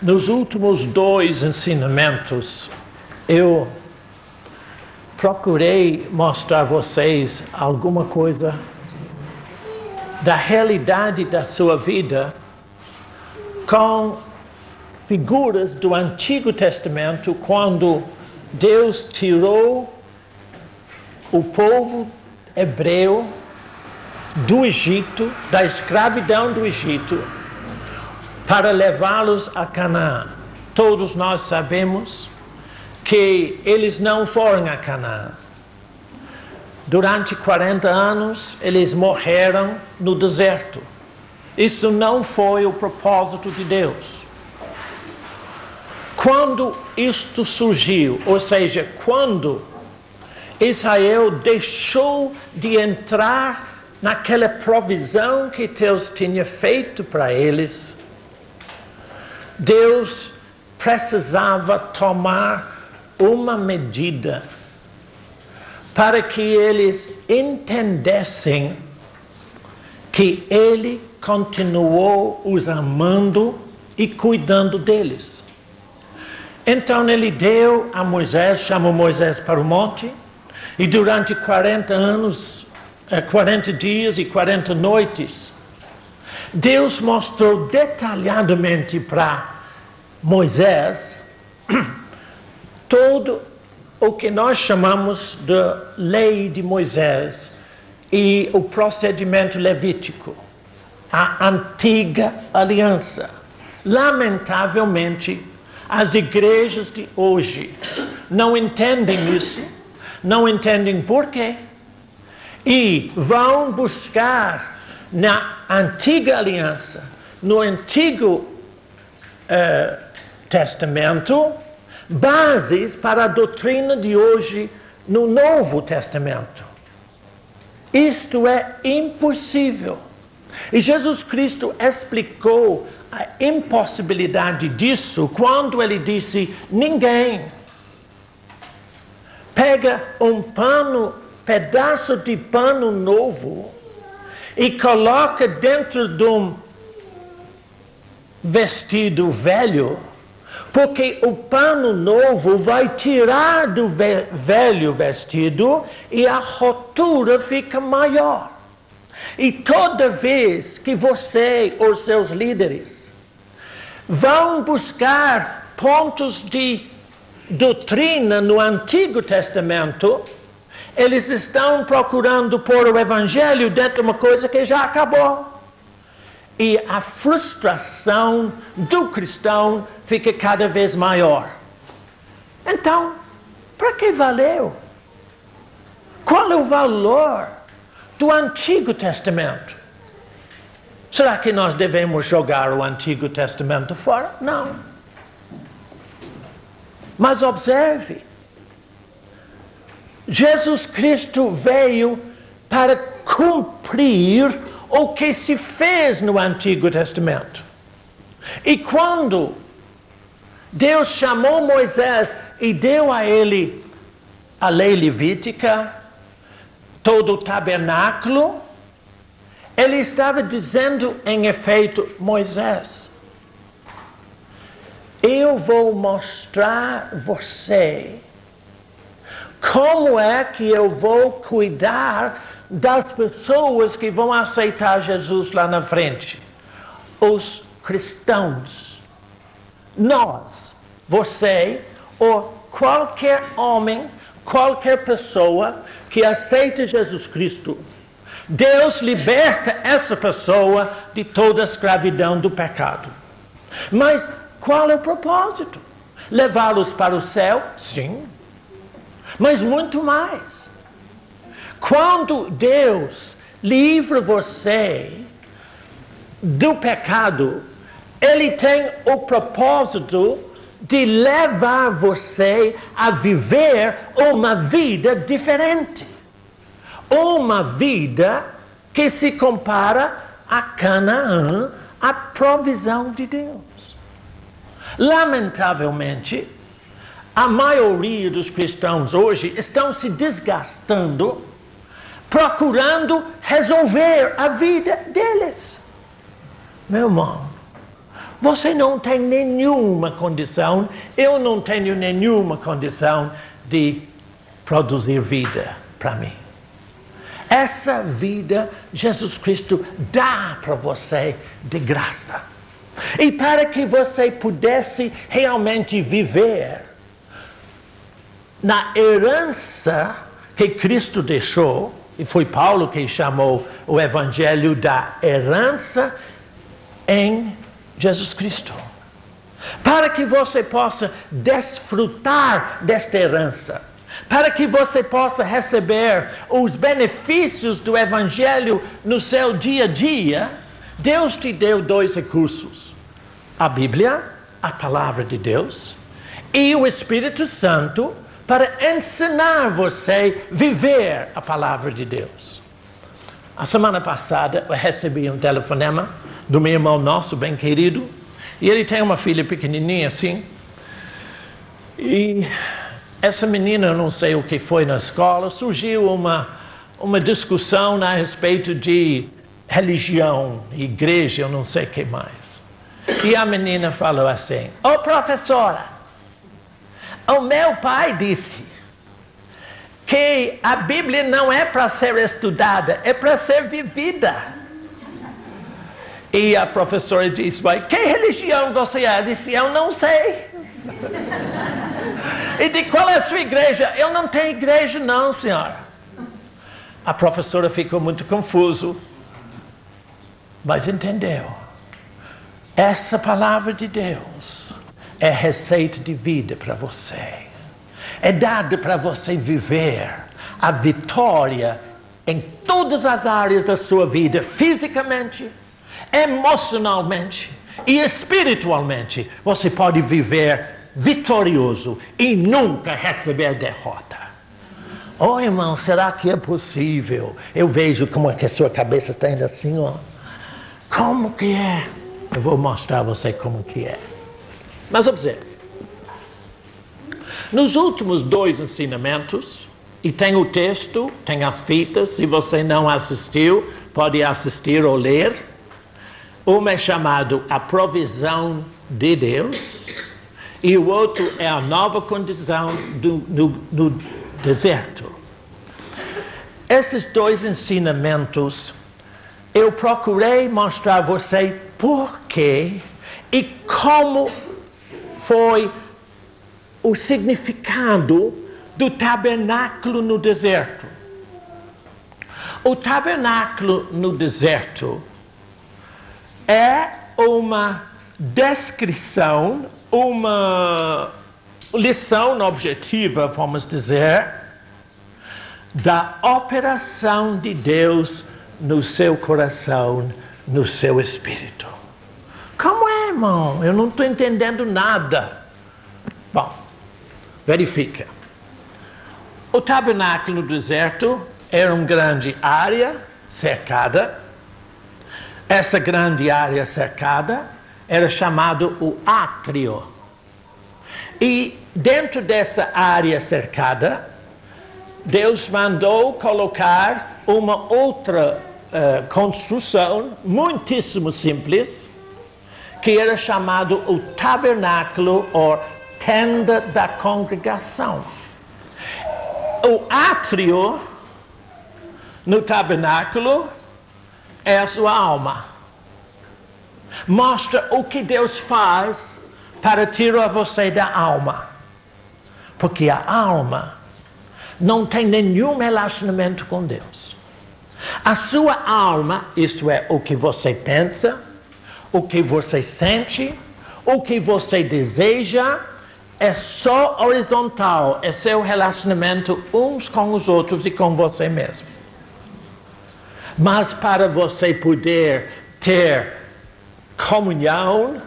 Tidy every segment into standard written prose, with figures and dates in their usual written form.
Nos últimos 2 ensinamentos, eu procurei mostrar a vocês alguma coisa da realidade da sua vida com figuras do Antigo Testamento, quando Deus tirou o povo hebreu do Egito, da escravidão do Egito, para levá-los a Canaã. Todos nós sabemos que eles não foram a Canaã. Durante 40 anos, eles morreram no deserto. Isso não foi o propósito de Deus. Quando isto surgiu, ou seja, quando Israel deixou de entrar naquela provisão que Deus tinha feito para eles, Deus precisava tomar uma medida para que eles entendessem que Ele continuou os amando e cuidando deles. Então Ele deu a Moisés, chamou Moisés para o monte, e durante 40 dias e 40 noites, Deus mostrou detalhadamente para Moisés todo o que nós chamamos de lei de Moisés e o procedimento levítico, a antiga aliança. Lamentavelmente, as igrejas de hoje não entendem isso, não entendem por quê, e vão buscar na antiga aliança, no Antigo Testamento, bases para a doutrina de hoje no Novo Testamento. Isto é impossível. E Jesus Cristo explicou a impossibilidade disso quando Ele disse: ninguém pega um pedaço de pano novo e coloca dentro de um vestido velho, porque o pano novo vai tirar do velho vestido e a rotura fica maior. E toda vez que você ou seus líderes vão buscar pontos de doutrina no Antigo Testamento, eles estão procurando pôr o Evangelho dentro de uma coisa que já acabou. E a frustração do cristão fica cada vez maior. Então, para que valeu? Qual é o valor do Antigo Testamento? Será que nós devemos jogar o Antigo Testamento fora? Não. Mas observe, Jesus Cristo veio para cumprir o que se fez no Antigo Testamento. E quando Deus chamou Moisés e deu a ele a lei levítica, todo o tabernáculo, Ele estava dizendo, em efeito: Moisés, eu vou mostrar a você como é que eu vou cuidar das pessoas que vão aceitar Jesus lá na frente. Os cristãos. Nós, você ou qualquer homem, qualquer pessoa que aceita Jesus Cristo, Deus liberta essa pessoa de toda a escravidão do pecado. Mas qual é o propósito? Levá-los para o céu? Sim. Mas muito mais. Quando Deus livra você do pecado, Ele tem o propósito de levar você a viver uma vida diferente. Uma vida que se compara a Canaã, a provisão de Deus. Lamentavelmente, a maioria dos cristãos hoje estão se desgastando procurando resolver a vida deles. Meu irmão, Você não tem nenhuma condição, eu não tenho nenhuma condição de produzir vida para mim. Essa vida, Jesus Cristo dá para você de graça. E para que você pudesse realmente viver na herança que Cristo deixou, e foi Paulo que chamou o Evangelho da herança em Jesus Cristo. Para que você possa desfrutar desta herança, para que você possa receber os benefícios do Evangelho no seu dia a dia, Deus te deu 2 recursos: a Bíblia, a Palavra de Deus, e o Espírito Santo, para ensinar você a viver a Palavra de Deus. A semana passada eu recebi um telefonema do meu irmão nosso, bem querido, e ele tem uma filha pequenininha assim, e essa menina, eu não sei o que foi na escola, surgiu uma discussão a respeito de religião, igreja, eu não sei o que mais. E a menina falou assim: "Ô professora, o meu pai disse que a Bíblia não é para ser estudada, é para ser vivida." E a professora disse: "Mas que religião você é?" Eu disse: "Eu não sei." E de qual é a sua igreja? "Eu não tenho igreja não, senhora." A professora ficou muito confusa, mas entendeu. Essa palavra de Deus é receita de vida para você. É dada para você viver a vitória em todas as áreas da sua vida, fisicamente, emocionalmente e espiritualmente. Você pode viver vitorioso e nunca receber derrota. Oh, irmão, será que é possível? Eu vejo como é que a sua cabeça está indo assim, ó. Como que é? Eu vou mostrar a você como que é. Mas observe. Nos últimos 2 ensinamentos, e tem o texto, tem as fitas, se você não assistiu, pode assistir ou ler. Um é chamado a provisão de Deus, e o outro é a nova condição no deserto. Esses 2 ensinamentos, eu procurei mostrar a você por quê e como foi o significado do tabernáculo no deserto. O tabernáculo no deserto é uma descrição, uma lição objetiva, vamos dizer, da operação de Deus no seu coração, no seu espírito. Como é, irmão? Eu não estou entendendo nada. Bom, verifica. O tabernáculo no deserto era uma grande área cercada. Essa grande área cercada era chamado o átrio. E dentro dessa área cercada, Deus mandou colocar uma outra construção muitíssimo simples, que era chamado o tabernáculo ou tenda da congregação. O átrio no tabernáculo é a sua alma. Mostra o que Deus faz para tirar você da alma. Porque a alma não tem nenhum relacionamento com Deus. A sua alma, isto é, o que você pensa, o que você sente, o que você deseja, é só horizontal, é seu relacionamento uns com os outros e com você mesmo. Mas para você poder ter comunhão,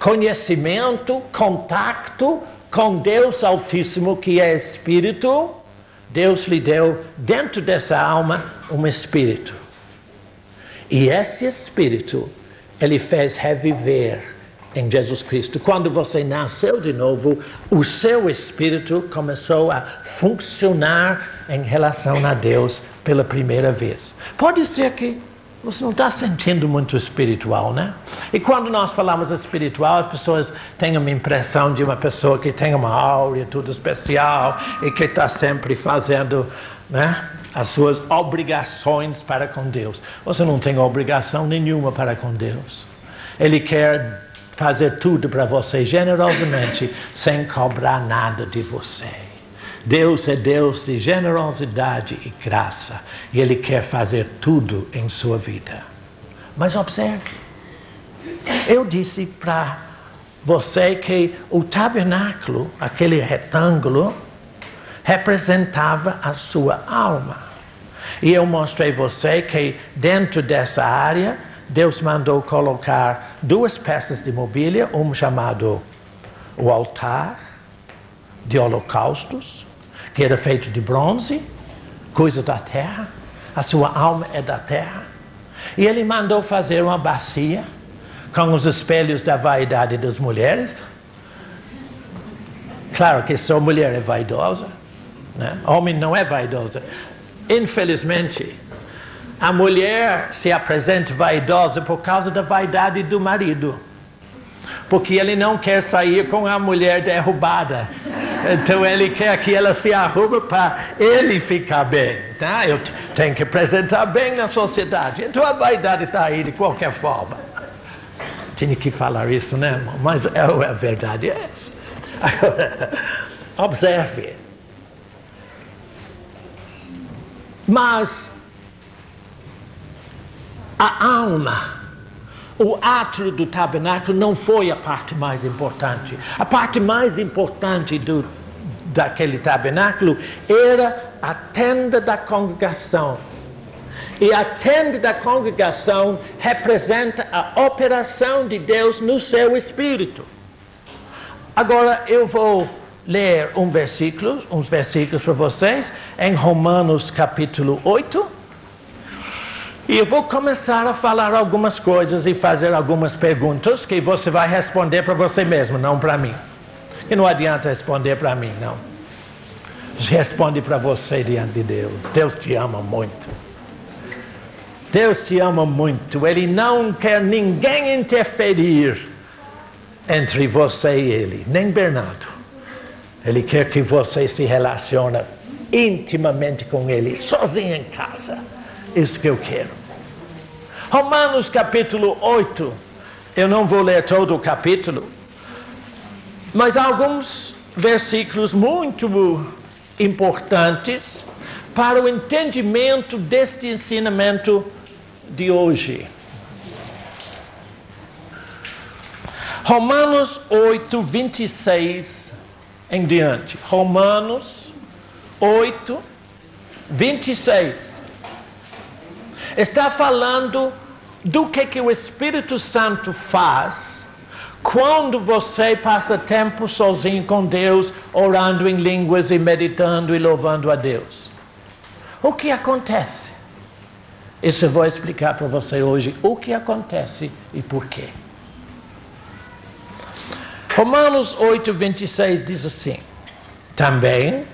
conhecimento, contato com Deus Altíssimo, que é Espírito, Deus lhe deu dentro dessa alma um Espírito. E esse Espírito, Ele fez reviver em Jesus Cristo. Quando você nasceu de novo, o seu Espírito começou a funcionar em relação a Deus pela primeira vez. Pode ser que Você não está sentindo muito espiritual, né? E quando nós falamos espiritual, as pessoas têm uma impressão de uma pessoa que tem uma áurea tudo especial e que está sempre fazendo, né, as suas obrigações para com Deus. Você não tem obrigação nenhuma para com Deus. Ele quer fazer tudo para você generosamente, sem cobrar nada de você. Deus é Deus de generosidade e graça. E Ele quer fazer tudo em sua vida. Mas observe. Eu disse para você que o tabernáculo, aquele retângulo, representava a sua alma. E eu mostrei a você que dentro dessa área, Deus mandou colocar 2 peças de mobília, um chamado o altar de holocaustos, que era feito de bronze, coisa da terra, a sua alma é da terra. E ele mandou fazer uma bacia com os espelhos da vaidade das mulheres. Claro que só mulher é vaidosa, né? Homem não é vaidosa. Infelizmente, a mulher se apresenta vaidosa por causa da vaidade do marido. Porque ele não quer sair com a mulher derrubada. Então ele quer que ela se arrume para ele ficar bem. Tá? Eu tenho que apresentar bem na sociedade. Então a vaidade está aí de qualquer forma. Tinha que falar isso, né, irmão? Mas a verdade é essa. Agora, observe. Mas a alma, o átrio do tabernáculo não foi a parte mais importante. A parte mais importante daquele tabernáculo era a tenda da congregação. E a tenda da congregação representa a operação de Deus no seu espírito. Agora eu vou ler uns versículos para vocês, em Romanos capítulo 8. E eu vou começar a falar algumas coisas e fazer algumas perguntas que você vai responder para você mesmo, não para mim. E não adianta responder para mim, não. Responde para você diante de Deus. Deus te ama muito. Deus te ama muito. Ele não quer ninguém interferir entre você e Ele, nem Bernardo. Ele quer que você se relacione intimamente com Ele, sozinho em casa. Isso que eu quero. Romanos capítulo 8. Eu não vou ler todo o capítulo, mas alguns versículos muito importantes para o entendimento deste ensinamento de hoje. Romanos 8, 26 em diante. Romanos 8, 26. Está falando do que o Espírito Santo faz quando você passa tempo sozinho com Deus, orando em línguas e meditando e louvando a Deus. O que acontece? Isso eu vou explicar para você hoje. O que acontece e por quê. Romanos 8, 26 diz assim: também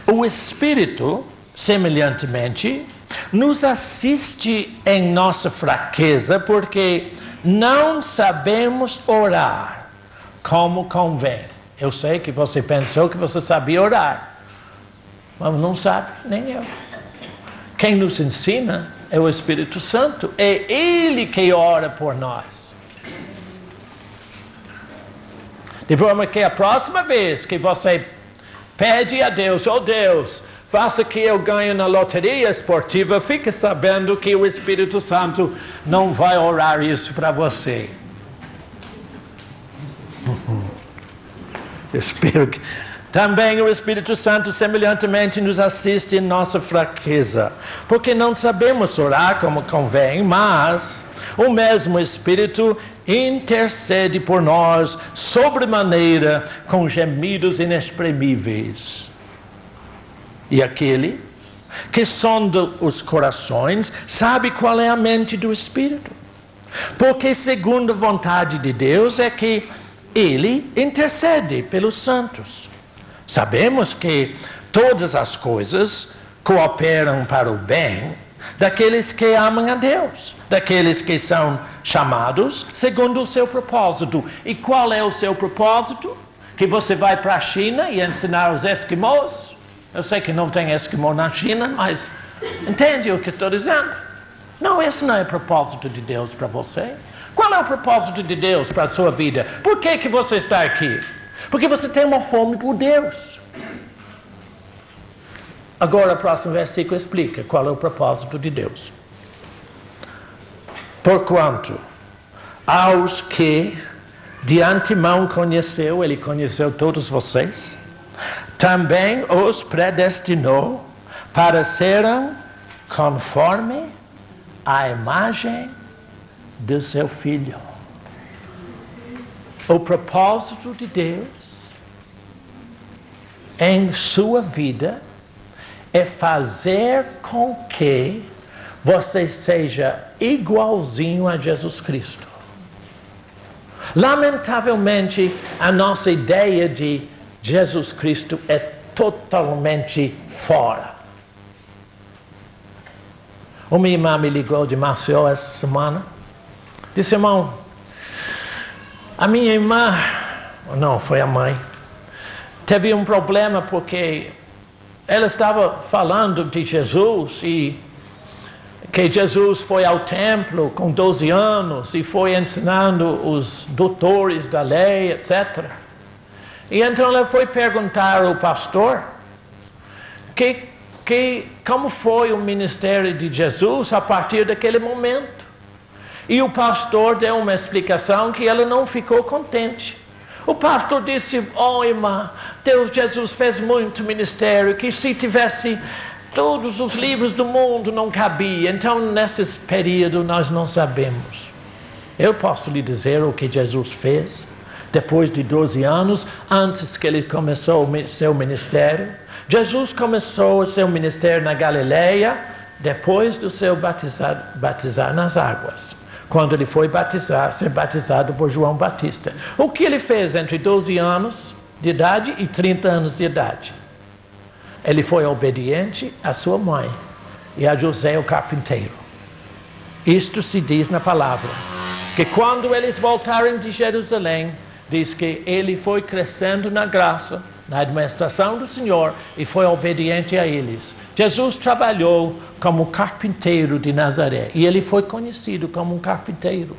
o Espírito, semelhantemente, nos assiste em nossa fraqueza, porque não sabemos orar como convém. Eu sei que você pensou que você sabia orar, mas não sabe, nem eu. Quem nos ensina é o Espírito Santo, é Ele que ora por nós. De forma que a próxima vez que você pede a Deus, oh Deus, faça que eu ganhe na loteria esportiva, fique sabendo que o Espírito Santo não vai orar isso para você. Também o Espírito Santo semelhantemente nos assiste em nossa fraqueza, porque não sabemos orar como convém, mas o mesmo Espírito intercede por nós sobremaneira com gemidos inexprimíveis. E aquele que sonda os corações sabe qual é a mente do Espírito, porque segundo a vontade de Deus é que Ele intercede pelos santos. Sabemos que todas as coisas cooperam para o bem daqueles que amam a Deus, daqueles que são chamados segundo o seu propósito. E qual é o seu propósito? Que você vai para a China e ensinar os esquimós? Eu sei que não tem esquimó na China, mas entende o que estou dizendo? Não, esse não é o propósito de Deus para você. Qual é o propósito de Deus para a sua vida? Por que você está aqui? Porque você tem uma fome por Deus. Agora o próximo versículo explica qual é o propósito de Deus. Porquanto aos que de antemão conheceu, Ele conheceu todos vocês, também os predestinou para serem conforme a imagem do seu Filho. O propósito de Deus em sua vida é fazer com que você seja igualzinho a Jesus Cristo. Lamentavelmente, a nossa ideia de Jesus Cristo é totalmente fora. Uma irmã me ligou de Maceió essa semana. Disse, irmão, a minha irmã, não, foi a mãe, teve um problema porque ela estava falando de Jesus e que Jesus foi ao templo com 12 anos e foi ensinando os doutores da lei, etc. E então ela foi perguntar ao pastor como foi o ministério de Jesus a partir daquele momento. E o pastor deu uma explicação que ela não ficou contente. O pastor disse, irmã, Jesus fez muito ministério, que se tivesse todos os livros do mundo não cabia. Então, nesse período, nós não sabemos. Eu posso lhe dizer o que Jesus fez depois de 12 anos, antes que ele começou o seu ministério. Jesus começou o seu ministério na Galileia, depois do seu batizar nas águas. Quando ele foi ser batizado por João Batista. O que ele fez entre 12 anos de idade e 30 anos de idade? Ele foi obediente à sua mãe e a José o carpinteiro. Isto se diz na palavra, que quando eles voltaram de Jerusalém, diz que ele foi crescendo na graça, na administração do Senhor, e foi obediente a eles. Jesus trabalhou como carpinteiro de Nazaré, e ele foi conhecido como um carpinteiro.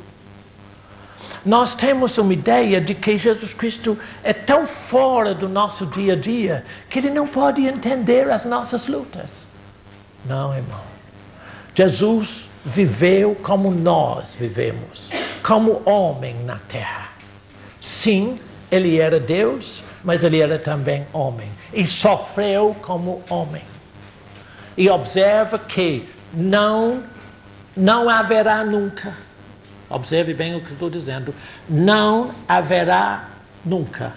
Nós temos uma ideia de que Jesus Cristo é tão fora do nosso dia a dia, que ele não pode entender as nossas lutas. Não, irmão. Jesus viveu como nós vivemos, como homem na terra. Sim, ele era Deus, mas ele era também homem. E sofreu como homem. E observa que não haverá nunca, observe bem o que estou dizendo, não haverá nunca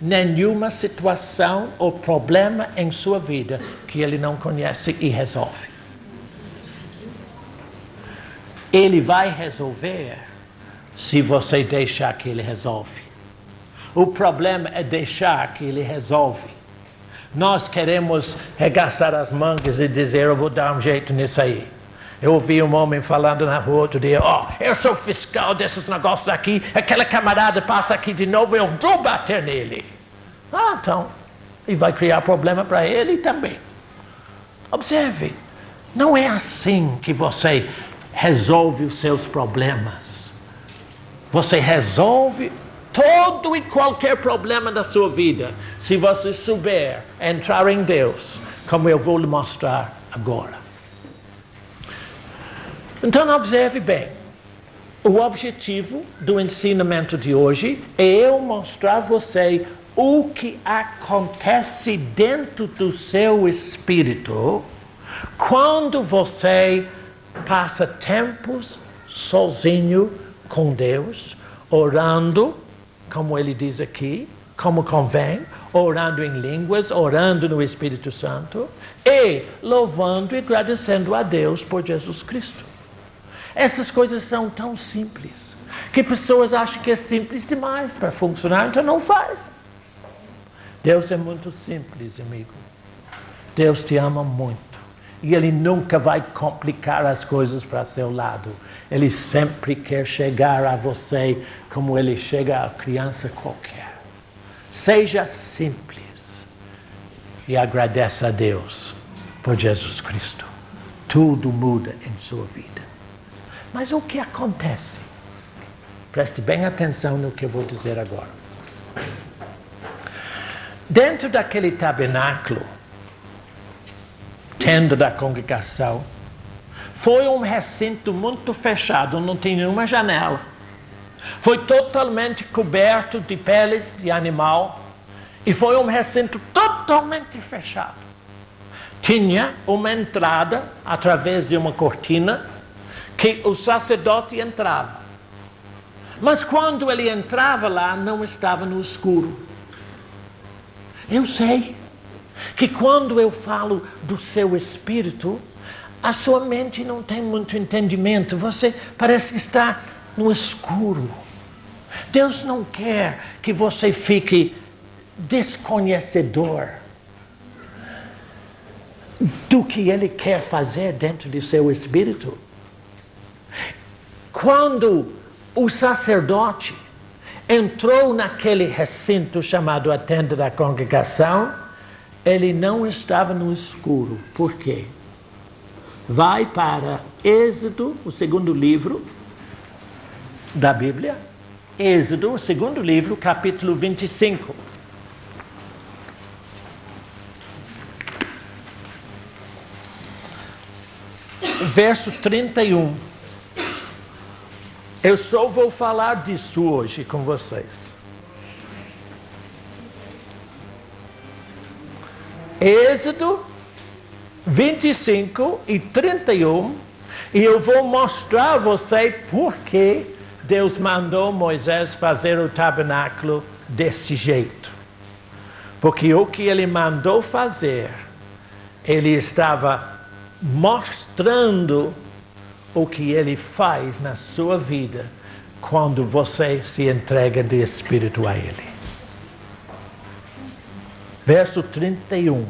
nenhuma situação ou problema em sua vida que ele não conhece e resolve. Ele vai resolver se você deixar que ele resolve. O problema é deixar que ele resolve. Nós queremos regaçar as mangas e dizer, eu vou dar um jeito nisso aí. Eu ouvi um homem falando na rua outro dia, eu sou fiscal desses negócios aqui, aquela camarada passa aqui de novo, eu vou bater nele. Então, e vai criar problema para ele também. Observe, não é assim que você resolve os seus problemas. Você resolve todo e qualquer problema da sua vida, se você souber entrar em Deus, como eu vou lhe mostrar agora. Então, observe bem. O objetivo do ensinamento de hoje é eu mostrar a você o que acontece dentro do seu espírito quando você passa tempos sozinho com Deus, orando, como ele diz aqui, como convém, orando em línguas, orando no Espírito Santo e louvando e agradecendo a Deus por Jesus Cristo. Essas coisas são tão simples que pessoas acham que é simples demais para funcionar, então não faz. Deus é muito simples, amigo. Deus te ama muito E ele nunca vai complicar as coisas para seu lado. Ele sempre quer chegar a você como ele chega a criança qualquer. Seja simples e agradeça a Deus por Jesus Cristo. Tudo muda em sua vida. Mas o que acontece? Preste bem atenção no que eu vou dizer agora. Dentro daquele tabernáculo, tenda da congregação, foi um recinto muito fechado, não tinha nenhuma janela. Foi totalmente coberto de peles de animal e foi um recinto totalmente fechado. Tinha uma entrada através de uma cortina que o sacerdote entrava. Mas quando ele entrava lá, não estava no escuro. Eu sei que quando eu falo do seu espírito, a sua mente não tem muito entendimento. Você parece que está no escuro. Deus não quer que você fique desconhecedor do que Ele quer fazer dentro de seu espírito. Quando o sacerdote entrou naquele recinto chamado a tenda da congregação, ele não estava no escuro. Por quê? Vai para Êxodo, o segundo livro da Bíblia. Êxodo, o segundo livro, capítulo 25. Verso 31. Eu só vou falar disso hoje com vocês. Êxodo 25 e 31. E eu vou mostrar a você por que Deus mandou Moisés fazer o tabernáculo desse jeito. Porque o que ele mandou fazer, ele estava mostrando o que ele faz na sua vida quando você se entrega de espírito a ele. Verso 31.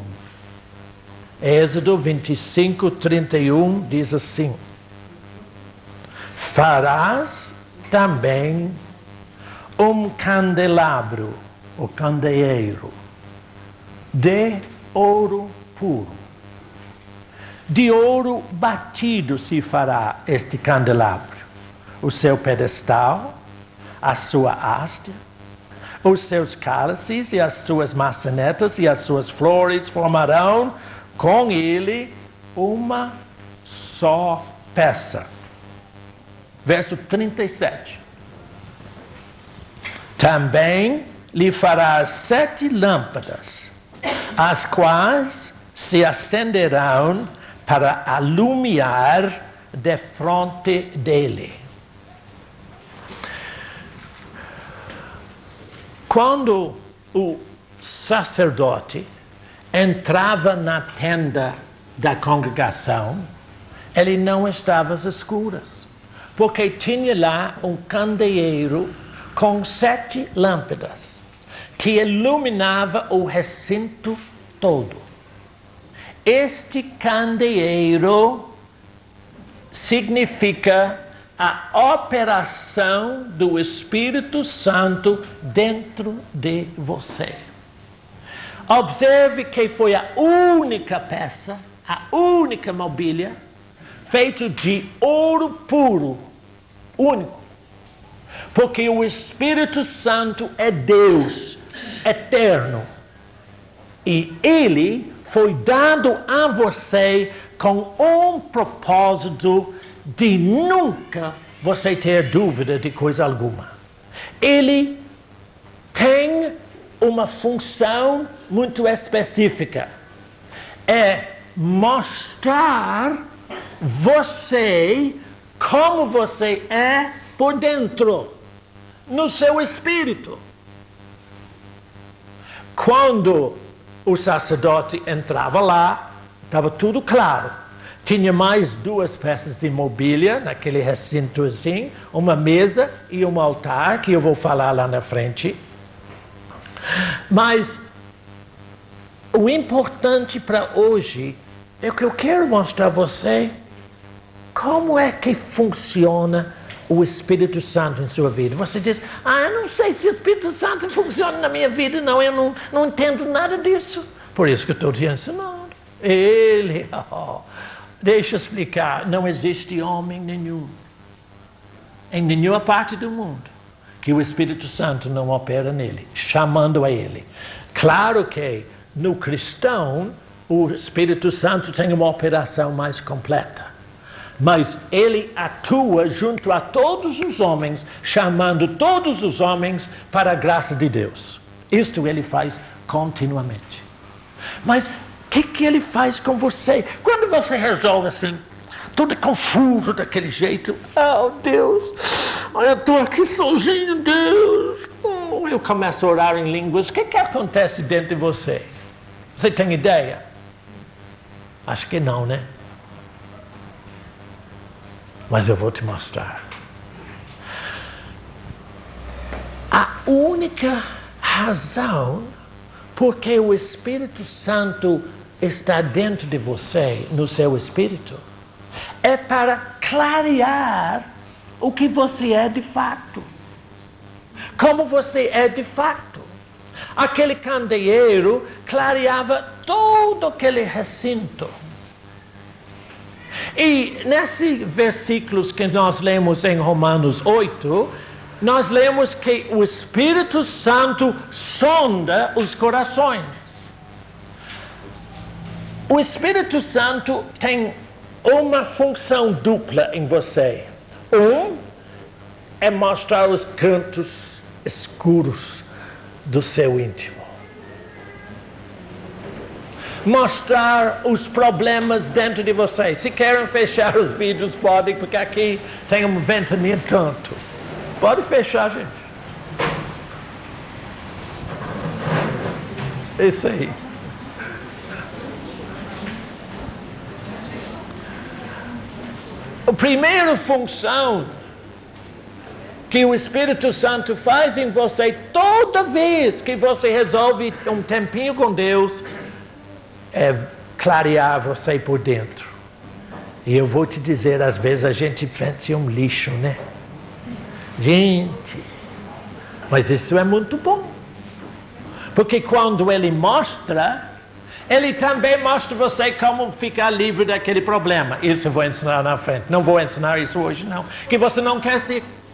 Êxodo 25, 31 diz assim: farás também um candelabro, o candeeiro, de ouro puro. De ouro batido se fará este candelabro. O seu pedestal, a sua haste, os seus cálices e as suas maçanetas e as suas flores formarão com ele uma só peça. Verso 37. Também lhe farás 7 lâmpadas, as quais se acenderão para alumiar defronte dele. Quando o sacerdote entrava na tenda da congregação, ele não estava às escuras, porque tinha lá um candeeiro com 7 lâmpadas, que iluminava o recinto todo. Este candeeiro significa a operação do Espírito Santo dentro de você. Observe que foi a única peça, a única mobília, feita de ouro puro, único. Porque o Espírito Santo é Deus eterno. E Ele foi dado a você com um propósito de nunca você ter dúvida de coisa alguma. Ele tem uma função muito específica. É mostrar você como você é por dentro, no seu espírito. Quando o sacerdote entrava lá, estava tudo claro. Tinha mais 2 peças de mobília naquele recinto assim, uma mesa e um altar, que eu vou falar lá na frente. Mas o importante para hoje é o que eu quero mostrar a você. Como é que funciona o Espírito Santo em sua vida? Você diz, eu não sei se o Espírito Santo funciona na minha vida, não. Eu não entendo nada disso. Por isso que eu estou te ensinando. Ele, deixa eu explicar, não existe homem nenhum, em nenhuma parte do mundo, que o Espírito Santo não opera nele, chamando a ele. Claro que no cristão, o Espírito Santo tem uma operação mais completa. Mas ele atua junto a todos os homens, chamando todos os homens para a graça de Deus. Isto ele faz continuamente. Mas o que ele faz com você? Quando você resolve assim, tudo confuso daquele jeito, Deus, eu estou aqui sozinho, Deus. Eu começo a orar em línguas, o que acontece dentro de você? Você tem ideia? Acho que não, né? Mas eu vou te mostrar. A única razão porque o Espírito Santo está dentro de você, no seu espírito, é para clarear o que você é de fato. Como você é de fato. Aquele candeeiro clareava todo aquele recinto. E nesses versículos que nós lemos em Romanos 8, nós lemos que o Espírito Santo sonda os corações. O Espírito Santo tem uma função dupla em você. É mostrar os cantos escuros do seu íntimo. Mostrar os problemas dentro de você. Se querem fechar os vídeos, podem, porque aqui tem uma ventania tanto. Pode fechar, gente. Isso aí. A primeira função que o Espírito Santo faz em você toda vez que você resolve um tempinho com Deus é clarear você por dentro. E eu vou te dizer, às vezes a gente pensa um lixo, né? Gente, mas isso é muito bom. Porque quando ele mostra, ele também mostra você como ficar livre daquele problema. Isso eu vou ensinar na frente. Não vou ensinar isso hoje, não. Que você não quer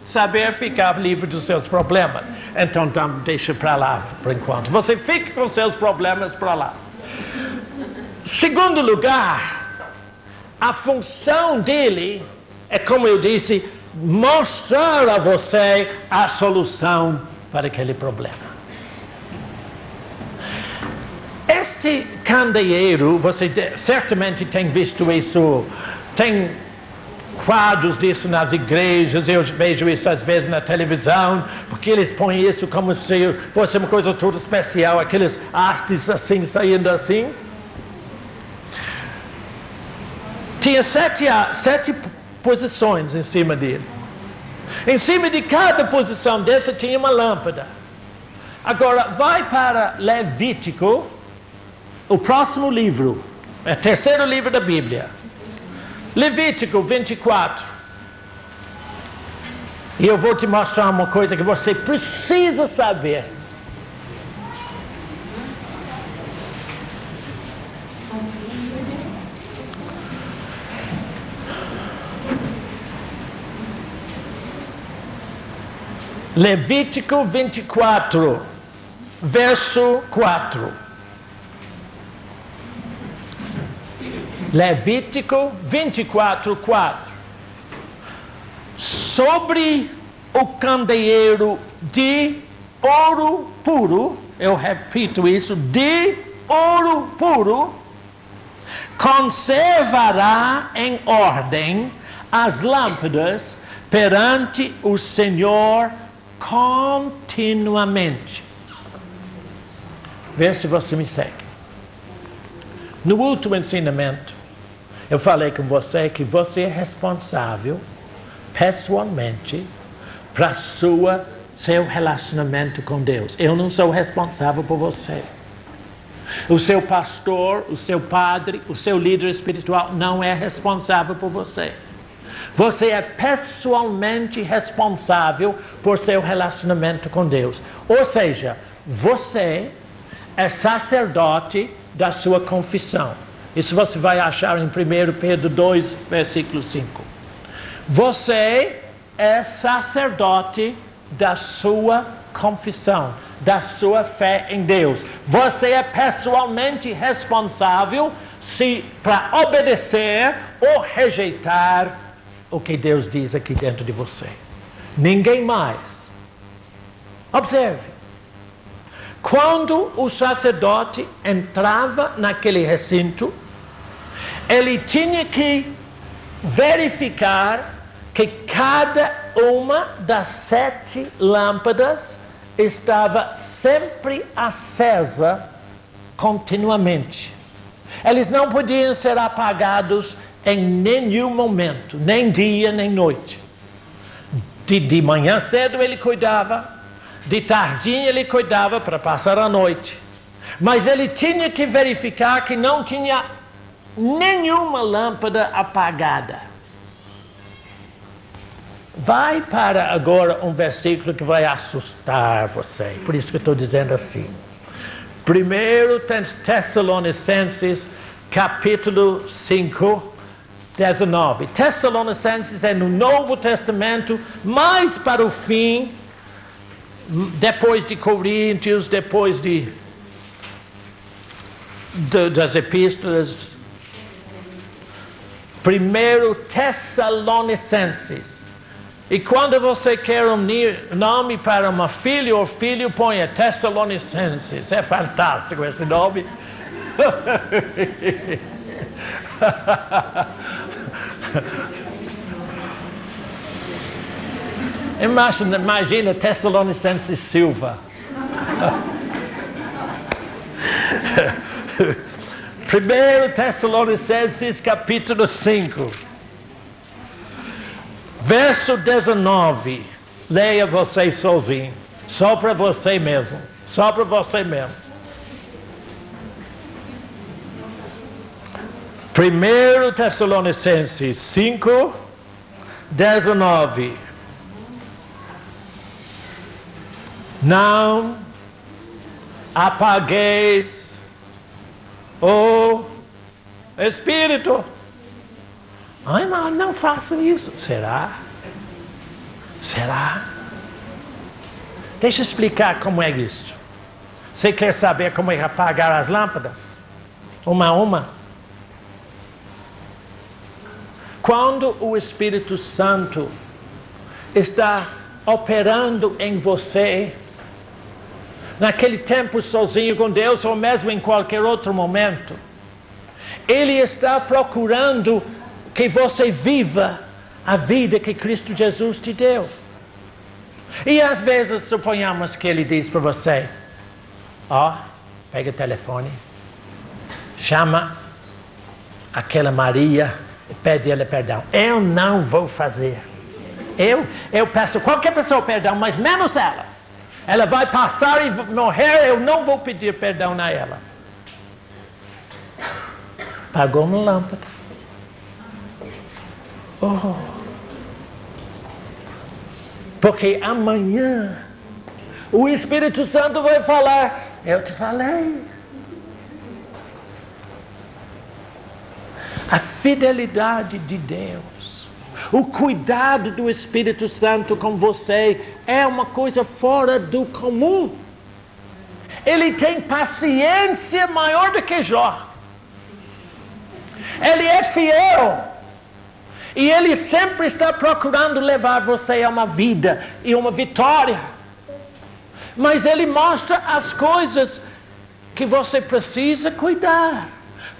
saber ficar livre dos seus problemas. Então deixa para lá, por enquanto. Você fica com seus problemas para lá. Segundo lugar, a função dele é, como eu disse, mostrar a você a solução para aquele problema. Este candeeiro, você certamente tem visto isso, tem quadros disso nas igrejas, eu vejo isso às vezes na televisão, porque eles põem isso como se fosse uma coisa toda especial, aqueles hastes assim, saindo assim. Tinha sete posições em cima dele. Em cima de cada posição dessa tinha uma lâmpada. Agora, vai para Levítico, o próximo livro, é o terceiro livro da Bíblia. Levítico 24. E eu vou te mostrar uma coisa que você precisa saber. Levítico 24, verso 4. Levítico 24, 4. Sobre o candeeiro de ouro puro, eu repito isso, de ouro puro, conservará em ordem as lâmpadas perante o Senhor continuamente. Vê se você me segue. No último ensinamento, eu falei com você que você é responsável pessoalmente para seu relacionamento com Deus. Eu não sou responsável por você. O seu pastor, o seu padre, o seu líder espiritual não é responsável por você. Você é pessoalmente responsável por seu relacionamento com Deus. Ou seja, você é sacerdote da sua confissão. Isso você vai achar em 1 Pedro 2, versículo 5. Você é sacerdote da sua confissão, da sua fé em Deus. Você é pessoalmente responsável para obedecer ou rejeitar o que Deus diz aqui dentro de você. Ninguém mais. Observe. Quando o sacerdote entrava naquele recinto, ele tinha que verificar que cada uma das 7 lâmpadas estava sempre acesa continuamente. Eles não podiam ser apagados em nenhum momento, nem dia, nem noite. De manhã cedo ele cuidava, de tardinha ele cuidava para passar a noite. Mas ele tinha que verificar que não tinha nenhuma lâmpada apagada. Vai para agora um versículo que vai assustar você. Por isso que eu estou dizendo assim. 1 Tessalonicenses, capítulo 5, 19. Tessalonicenses é no Novo Testamento, mais para o fim, depois de Coríntios, depois das epístolas. 1 Tessalonicenses. E quando você quer um nome para uma filha ou filho, ponha Tessalonicenses. É fantástico esse nome. Imagina Tessalonicenses Silva. 1 Tessalonicenses capítulo 5. Verso 19. Leia você sozinho. Só para você mesmo. Só para você mesmo. 1 Tessalonicenses 5, 19. Não apagueis o Espírito. Ai, mas não façam isso. Será? Será? Deixa eu explicar como é isso. Você quer saber como é apagar as lâmpadas? Uma a uma? Quando o Espírito Santo está operando em você, naquele tempo sozinho com Deus, ou mesmo em qualquer outro momento, Ele está procurando que você viva a vida que Cristo Jesus te deu. E às vezes suponhamos que Ele diz para você, pega o telefone, chama aquela Maria e pede ela perdão. Eu não vou fazer. Eu peço qualquer pessoa perdão, mas menos ela. Ela vai passar e morrer, eu não vou pedir perdão a ela. Apagou uma lâmpada. Porque amanhã o Espírito Santo vai falar, eu te falei. A fidelidade de Deus, o cuidado do Espírito Santo com você é uma coisa fora do comum. Ele tem paciência maior do que Jó. Ele é fiel. E Ele sempre está procurando levar você a uma vida e uma vitória. Mas Ele mostra as coisas que você precisa cuidar,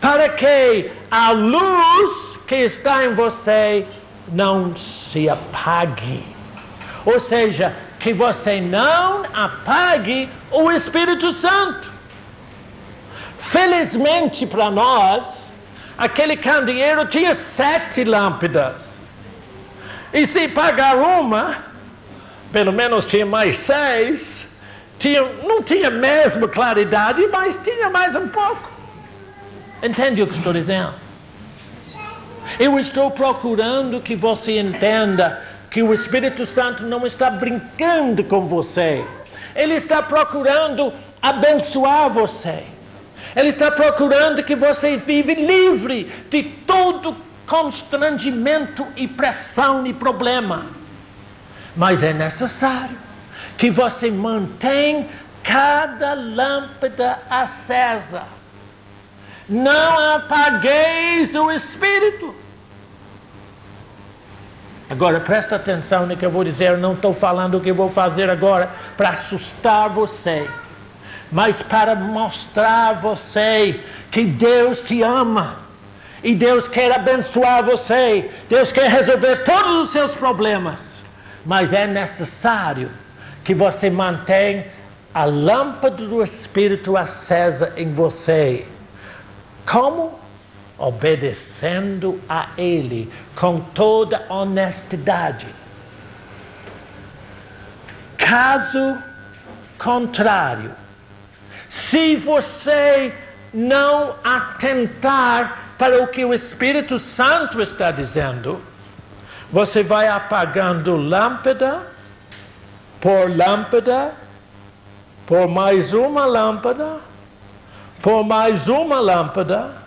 para que a luz que está em você não se apague. Ou seja, que você não apague o Espírito Santo. Felizmente para nós, aquele candeeiro tinha 7 lâmpadas. E se apagar uma, pelo menos tinha mais 6, não tinha mesmo claridade, mas tinha mais um pouco. Entende o que estou dizendo? Eu estou procurando que você entenda que o Espírito Santo não está brincando com você. Ele está procurando abençoar você. Ele está procurando que você vive livre de todo constrangimento e pressão e problema. Mas é necessário que você mantenha cada lâmpada acesa. Não apagueis o Espírito. Agora presta atenção no que eu vou dizer. Eu não estou falando o que eu vou fazer agora para assustar você, mas para mostrar a você que Deus te ama. E Deus quer abençoar você. Deus quer resolver todos os seus problemas. Mas é necessário que você mantenha a lâmpada do Espírito acesa em você. Como? Obedecendo a Ele com toda honestidade. Caso contrário, se você não atentar para o que o Espírito Santo está dizendo, você vai apagando lâmpada, por mais uma lâmpada, por mais uma lâmpada.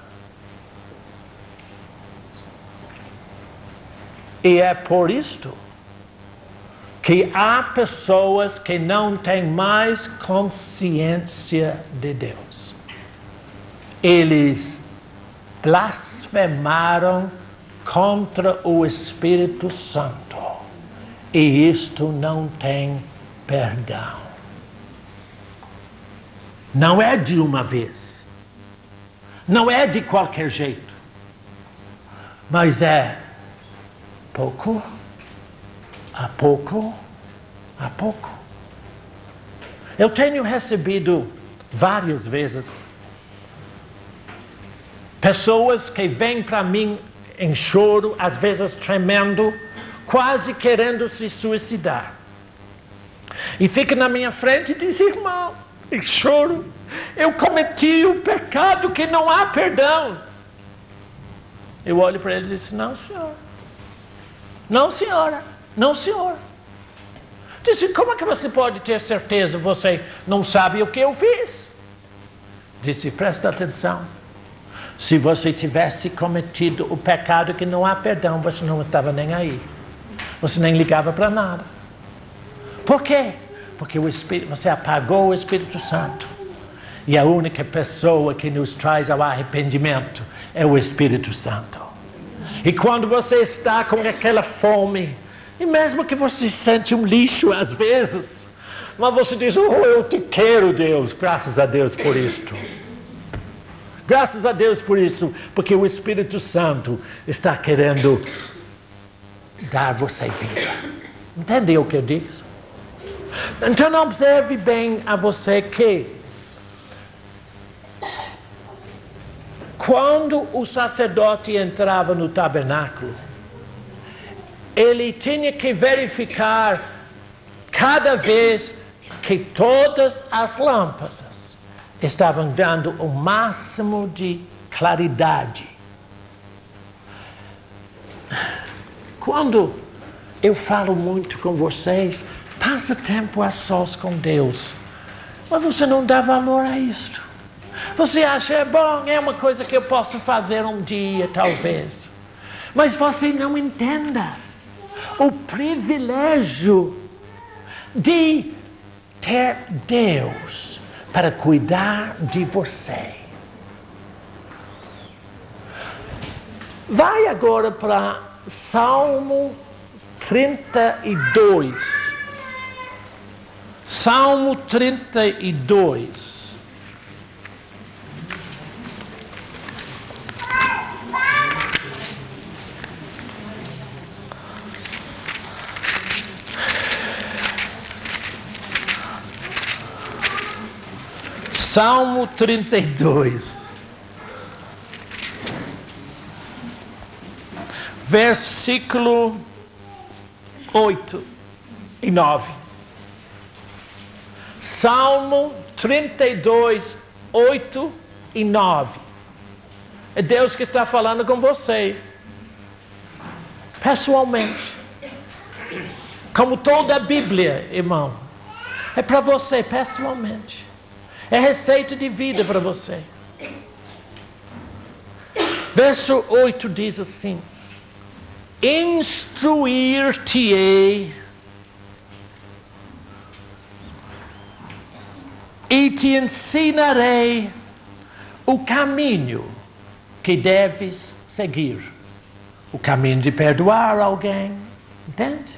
E é por isto que há pessoas que não têm mais consciência de Deus. Eles blasfemaram contra o Espírito Santo. E isto não tem perdão. Não é de uma vez. Não é de qualquer jeito. Mas é pouco, a pouco, a pouco. Eu tenho recebido várias vezes pessoas que vêm para mim em choro, às vezes tremendo, quase querendo se suicidar. E fica na minha frente e diz: irmão, em choro, eu cometi um pecado que não há perdão. Eu olho para ele e disse: não, senhor. Não, senhora. Não, senhor. Disse: como é que você pode ter certeza? Você não sabe o que eu fiz. Disse: presta atenção. Se você tivesse cometido o pecado que não há perdão, você não estava nem aí. Você nem ligava para nada. Por quê? Porque você apagou o Espírito Santo. E a única pessoa que nos traz ao arrependimento é o Espírito Santo. E quando você está com aquela fome, e mesmo que você sente um lixo às vezes, mas você diz: oh, eu te quero, Deus, graças a Deus por isto. Graças a Deus por isso, porque o Espírito Santo está querendo dar você vida. Entendeu o que eu disse? Então observe bem a você que quando o sacerdote entrava no tabernáculo, ele tinha que verificar cada vez que todas as lâmpadas estavam dando o máximo de claridade. Quando eu falo muito com vocês, passa tempo a sós com Deus, mas você não dá valor a isto. Você acha, é bom, é uma coisa que eu posso fazer um dia, talvez. Mas você não entenda o privilégio de ter Deus para cuidar de você. Vai agora para Salmo 32. Salmo 32. Salmo 32, versículo 8 e 9. Salmo 32, 8 e 9. É Deus que está falando com você. Pessoalmente. Como toda a Bíblia, irmão. É para você, pessoalmente. É receita de vida para você. Verso 8 diz assim: instruir-te-ei e te ensinarei o caminho que deves seguir. O caminho de perdoar alguém. Entende?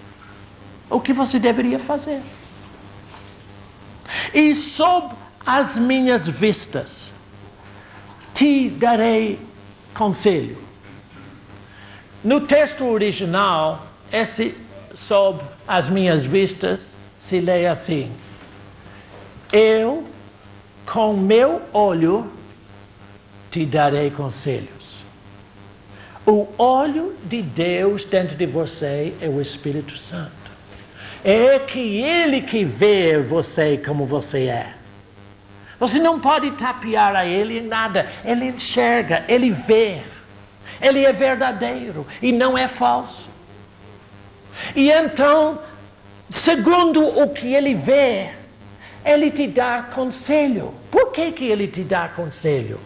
O que você deveria fazer. E sob as minhas vistas te darei conselho. No texto original, esse sob as minhas vistas se lê assim: eu com meu olho te darei conselhos. O olho de Deus dentro de você é o Espírito Santo. É que Ele que vê você como você é. Você não pode tapear a Ele em nada. Ele enxerga, Ele vê. Ele é verdadeiro e não é falso. E então, segundo o que Ele vê, Ele te dá conselho. Por que Ele te dá conselho?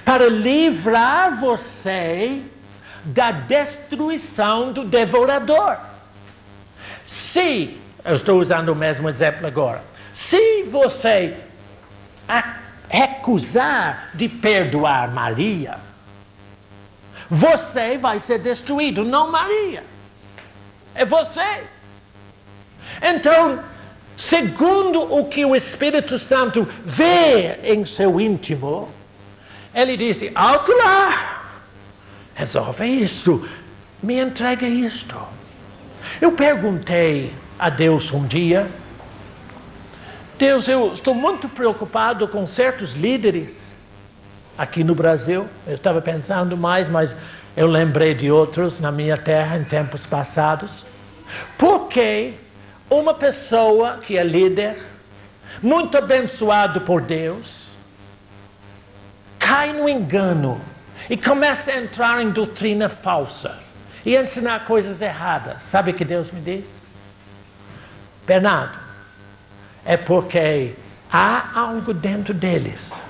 Para livrar você da destruição do devorador. Se, eu estou usando o mesmo exemplo agora, se você recusar de perdoar Maria, você vai ser destruído, não Maria. É você. Então, segundo o que o Espírito Santo vê em seu íntimo, ele disse: alto lá, resolve isso, me entrega isto. Eu perguntei a Deus um dia: Deus, eu estou muito preocupado com certos líderes aqui no Brasil. Eu estava pensando mais, mas eu lembrei de outros na minha terra em tempos passados. Porque uma pessoa que é líder, muito abençoado por Deus, cai no engano e começa a entrar em doutrina falsa e ensinar coisas erradas. Sabe o que Deus me diz? Bernardo, é porque há algo dentro deles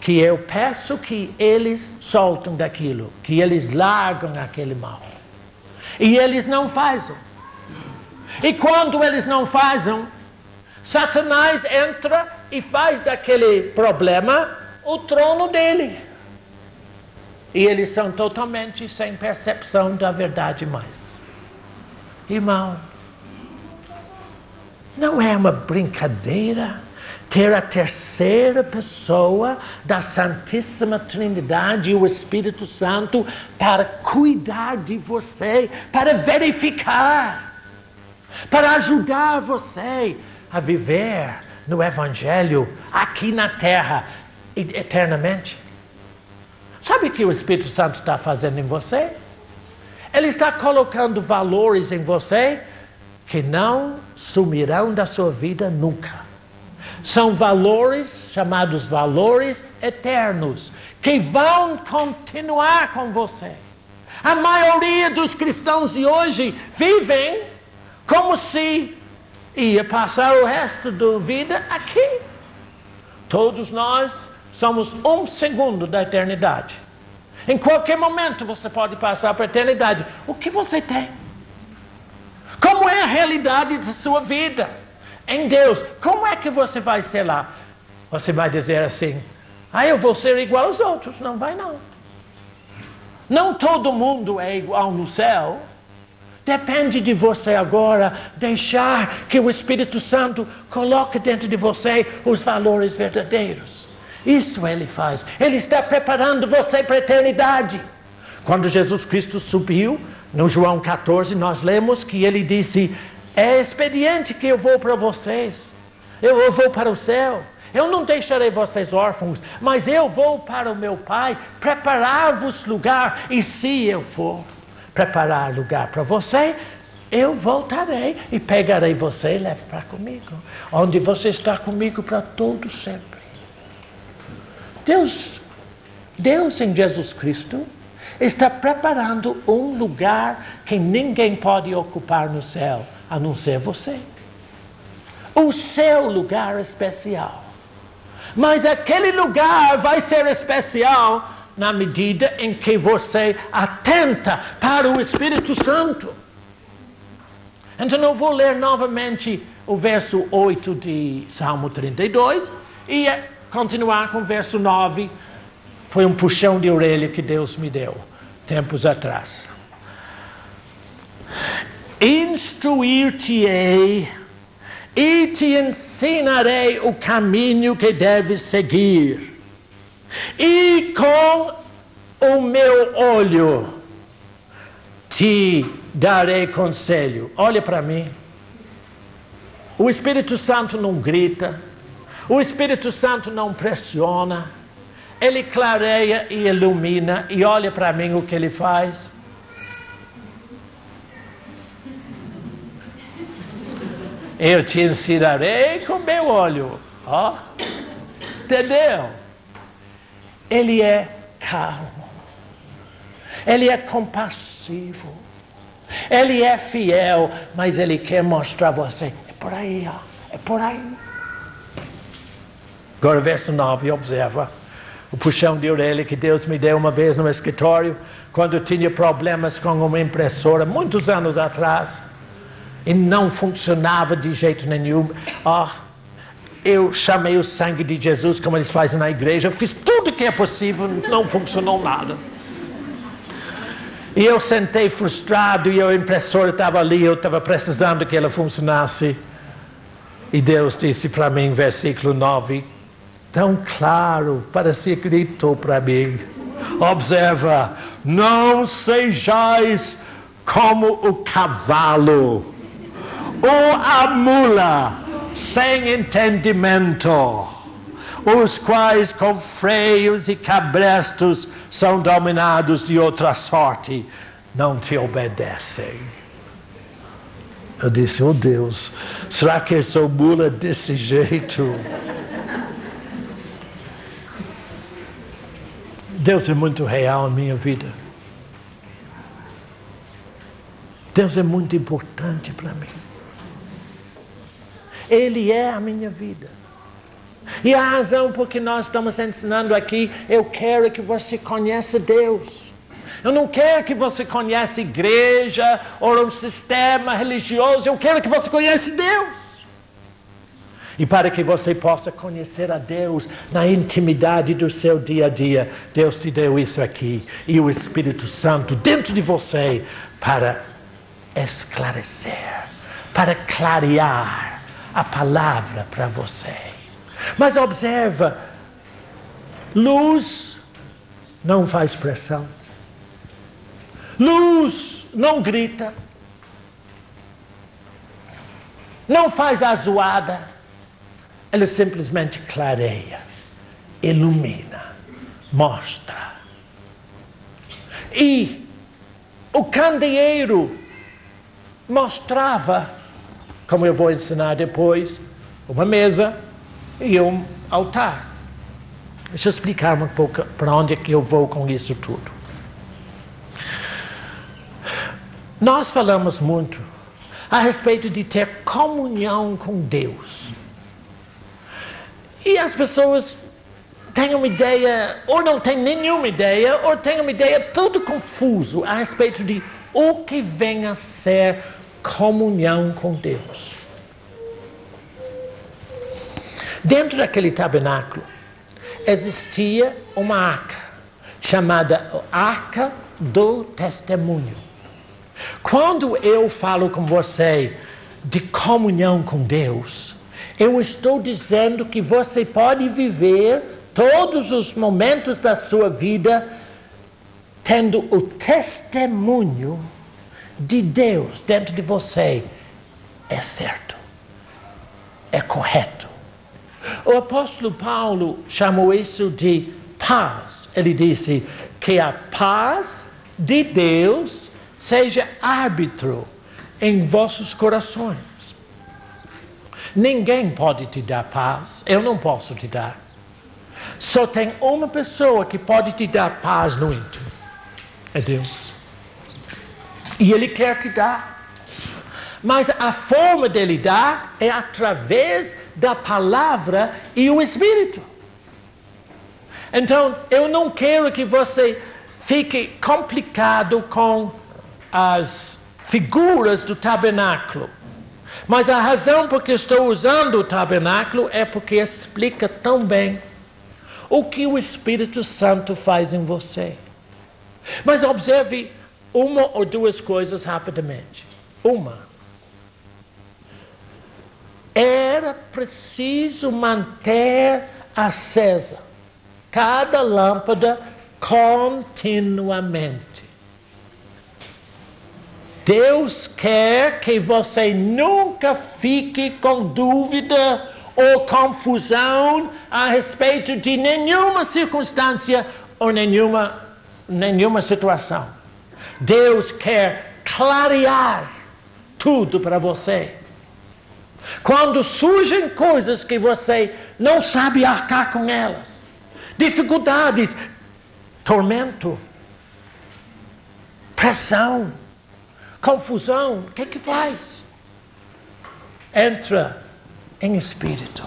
que eu peço que eles soltem daquilo, que eles largam aquele mal. E eles não fazem. E quando eles não fazem, Satanás entra e faz daquele problema o trono dele. E eles são totalmente sem percepção da verdade mais. Irmão, não é uma brincadeira ter a terceira pessoa da Santíssima Trindade e o Espírito Santo para cuidar de você, para verificar, para ajudar você a viver no Evangelho aqui na terra eternamente. Sabe o que o Espírito Santo está fazendo em você? Ele está colocando valores em você que não sumirão da sua vida nunca. São valores chamados valores eternos, que vão continuar com você. A maioria dos cristãos de hoje vivem como se ia passar o resto da vida aqui. Todos nós somos um segundo da eternidade. Em qualquer momento você pode passar para a eternidade. O que você tem? Como é a realidade da sua vida em Deus? Como é que você vai ser lá? Você vai dizer assim: eu vou ser igual aos outros. Não vai não. Não todo mundo é igual no céu. Depende de você agora deixar que o Espírito Santo coloque dentro de você os valores verdadeiros. Isso Ele faz. Ele está preparando você para a eternidade. Quando Jesus Cristo subiu, no João 14, nós lemos que Ele disse: é expediente que eu vou para vocês. Eu vou para o céu. Eu não deixarei vocês órfãos, mas eu vou para o meu Pai preparar-vos lugar. E se eu for preparar lugar para você, eu voltarei e pegarei você e levo para comigo, onde você está comigo para todo sempre. Deus em Jesus Cristo está preparando um lugar que ninguém pode ocupar no céu, a não ser você. O seu lugar especial. Mas aquele lugar vai ser especial na medida em que você atenta para o Espírito Santo. Então eu vou ler novamente o verso 8 de Salmo 32 e continuar com o verso 9. Foi um puxão de orelha que Deus me deu tempos atrás. Instruir-te-ei e te ensinarei o caminho que deves seguir. E com o meu olho te darei conselho. Olha para mim. O Espírito Santo não grita. O Espírito Santo não pressiona. Ele clareia e ilumina. E olha para mim o que ele faz. Eu te ensinarei com meu olho. Ó, entendeu? Ele é calmo. Ele é compassivo. Ele é fiel. Mas ele quer mostrar a você. É por aí, ó. É por aí. Agora verso 9, observa. O puxão de orelha que Deus me deu uma vez no escritório. Quando eu tinha problemas com uma impressora. Muitos anos atrás. E não funcionava de jeito nenhum. Eu chamei o sangue de Jesus, como eles fazem na igreja. Eu fiz tudo que é possível, não funcionou nada. E eu sentei frustrado e a impressora estava ali, eu estava precisando que ela funcionasse. E Deus disse para mim, versículo 9, tão claro, parecia que gritou para mim. Observa, não sejais como o cavalo ou a mula sem entendimento, os quais com freios e cabrestos são dominados de outra sorte, não te obedecem. Eu disse, oh Deus, será que eu sou mula desse jeito? Deus é muito real na minha vida. Deus é muito importante para mim. Ele é a minha vida. E a razão por que nós estamos ensinando aqui, eu quero que você conheça Deus. Eu não quero que você conheça igreja ou um sistema religioso. Eu quero que você conheça Deus. E para que você possa conhecer a Deus na intimidade do seu dia a dia, Deus te deu isso aqui. E o Espírito Santo dentro de você para esclarecer, para clarear a palavra para você. Mas observa, luz não faz pressão. Luz não grita. Não faz azoada. Ela simplesmente clareia, ilumina, mostra. E o candeeiro mostrava, como eu vou ensinar depois, uma mesa e um altar. Deixa eu explicar um pouco para onde é que eu vou com isso tudo. Nós falamos muito a respeito de ter comunhão com Deus. E as pessoas têm uma ideia, ou não têm nenhuma ideia, ou têm uma ideia tudo confuso a respeito de o que vem a ser comunhão com Deus. Dentro daquele tabernáculo existia uma arca chamada Arca do Testemunho. Quando eu falo com você de comunhão com Deus, eu estou dizendo que você pode viver todos os momentos da sua vida tendo o testemunho de Deus dentro de você. É certo, é correto. O apóstolo Paulo chamou isso de paz. Ele disse que a paz de Deus seja árbitro em vossos corações. Ninguém pode te dar paz, eu não posso te dar. Só tem uma pessoa que pode te dar paz no íntimo, é Deus. E Ele quer te dar. Mas a forma dele dar é através da palavra e o Espírito. Então, eu não quero que você fique complicado com as figuras do tabernáculo. Mas a razão por que estou usando o tabernáculo é porque explica tão bem o que o Espírito Santo faz em você. Mas observe uma ou duas coisas rapidamente. Uma, era preciso manter acesa cada lâmpada continuamente. Deus quer que você nunca fique com dúvida ou confusão a respeito de nenhuma circunstância ou nenhuma situação. Deus quer clarear tudo para você. Quando surgem coisas que você não sabe arcar com elas, dificuldades, tormento, pressão, confusão, o que faz? Entra em espírito.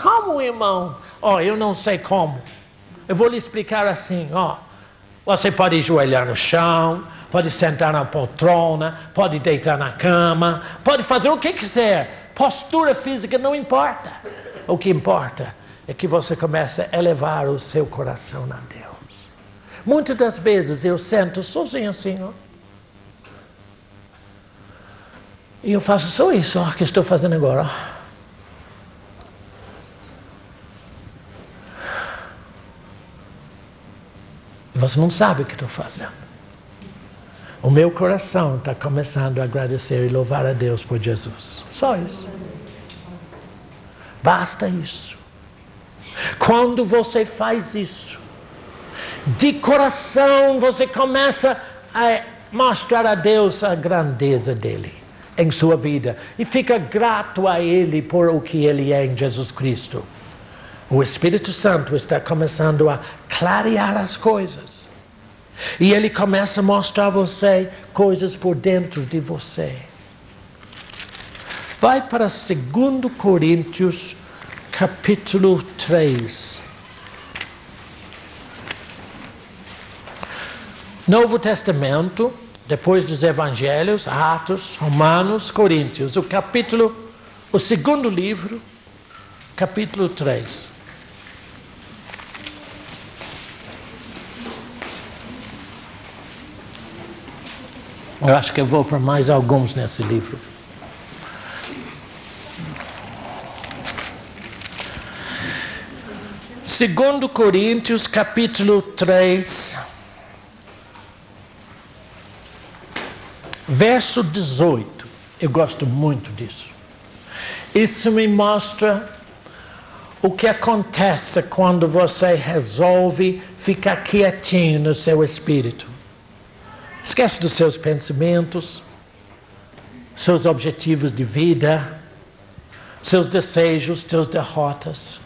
Como, irmão? Eu não sei como. Eu vou lhe explicar assim, Você pode ajoelhar no chão, pode sentar na poltrona, pode deitar na cama, pode fazer o que quiser. Postura física não importa. O que importa é que você comece a elevar o seu coração a Deus. Muitas das vezes eu sento sozinho assim, e eu faço só isso, que estou fazendo agora. Você não sabe o que estou fazendo. O meu coração está começando a agradecer e louvar a Deus por Jesus. Só isso. Basta isso. Quando você faz isso, de coração você começa a mostrar a Deus a grandeza dele em sua vida. E fica grato a Ele por o que Ele é em Jesus Cristo. O Espírito Santo está começando a clarear as coisas. E Ele começa a mostrar a você coisas por dentro de você. Vai para 2 Coríntios, capítulo 3. Novo Testamento, depois dos Evangelhos, Atos, Romanos, Coríntios. O segundo livro, capítulo 3. Eu acho que eu vou para mais alguns nesse livro. Segundo Coríntios, capítulo 3, verso 18. Eu gosto muito disso. Isso me mostra o que acontece quando você resolve ficar quietinho no seu espírito. Esquece dos seus pensamentos, seus objetivos de vida, seus desejos, seus derrotas.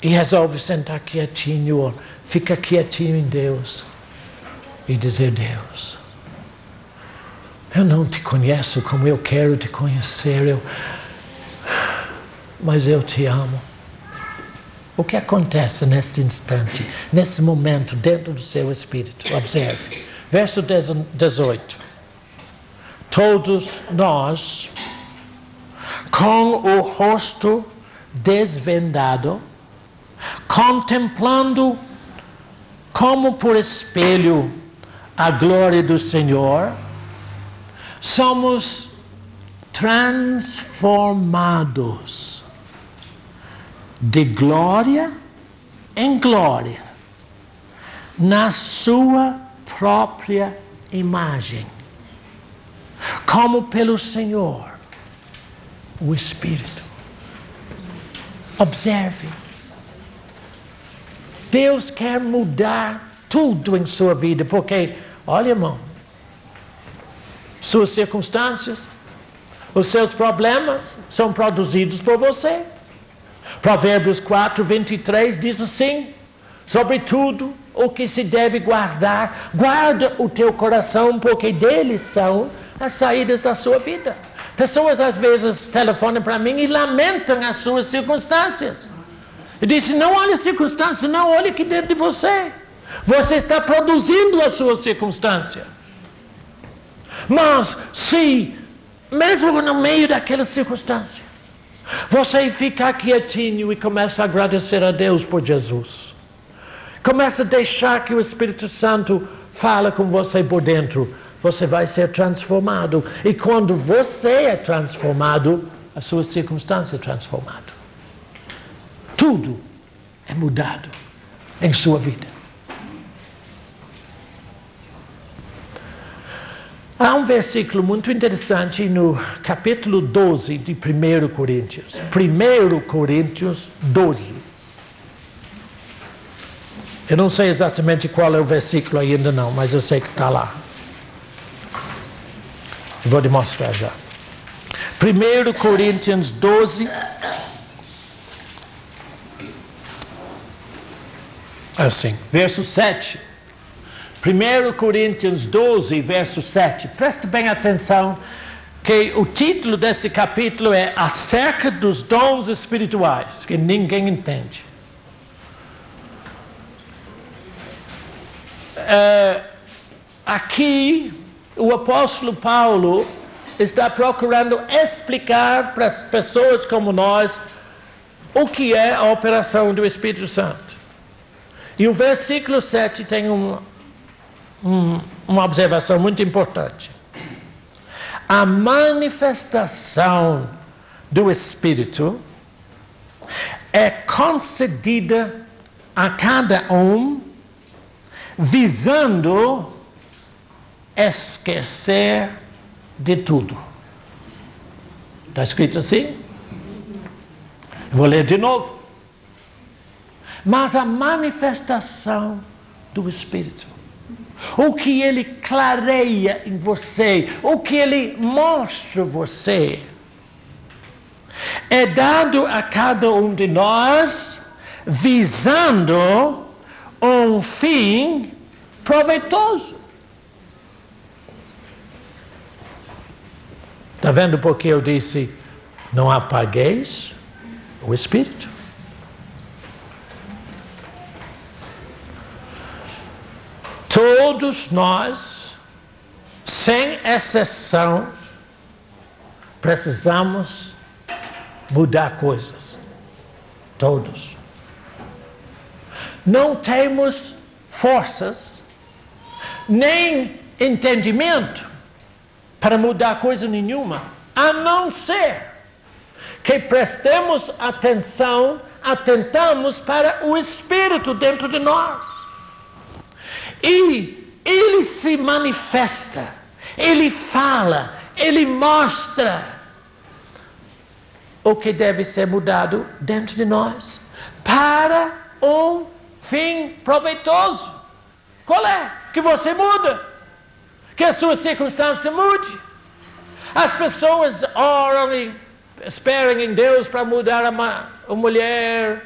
E resolve sentar quietinho, fica quietinho em Deus. E dizer: Deus, eu não te conheço como eu quero te conhecer, mas eu te amo. O que acontece neste instante, nesse momento, dentro do seu espírito? Observe. Verso 18. Todos nós, com o rosto desvendado, contemplando como por espelho a glória do Senhor, somos transformados de glória em glória na sua própria imagem, como pelo Senhor, o Espírito. Observe. Deus quer mudar tudo em sua vida, porque, olha, irmão, suas circunstâncias, os seus problemas são produzidos por você. Provérbios 4:23 diz assim: sobretudo o que se deve guardar, guarda o teu coração, porque deles são as saídas da sua vida. Pessoas às vezes telefonam para mim e lamentam as suas circunstâncias. E dizem: não olhe a circunstância, não, olhe aqui dentro de você. Você está produzindo a sua circunstância. Mas se, mesmo no meio daquela circunstância, você ficar quietinho e começa a agradecer a Deus por Jesus, começa a deixar que o Espírito Santo fale com você por dentro, você vai ser transformado. E quando você é transformado, a sua circunstância é transformada. Tudo é mudado em sua vida. Há um versículo muito interessante no capítulo 12 de 1 Coríntios. 1 Coríntios 12. Eu não sei exatamente qual é o versículo ainda não, mas eu sei que está lá. Vou te mostrar já. 1 Coríntios 12. Assim, verso 7. 1 Coríntios 12, verso 7. Preste bem atenção, que o título desse capítulo é Acerca dos Dons Espirituais, que ninguém entende. Aqui, o apóstolo Paulo está procurando explicar para as pessoas como nós o que é a operação do Espírito Santo. E o versículo 7 tem uma observação muito importante. A manifestação do Espírito é concedida a cada um visando esquecer de tudo. Está escrito assim? Vou ler de novo. Mas a manifestação do Espírito, o que ele clareia em você, o que ele mostra a você, é dado a cada um de nós visando um fim proveitoso. Está vendo porque eu disse: não apagueis o Espírito? Todos nós, sem exceção, precisamos mudar coisas. Todos. Não temos forças, nem entendimento para mudar coisa nenhuma, a não ser que prestemos atenção, atentamos para o Espírito dentro de nós. E ele se manifesta, ele fala, ele mostra o que deve ser mudado dentro de nós para um fim proveitoso. Qual é? Que você muda, que a sua circunstância mude. As pessoas oram e esperam em Deus para mudar a mulher,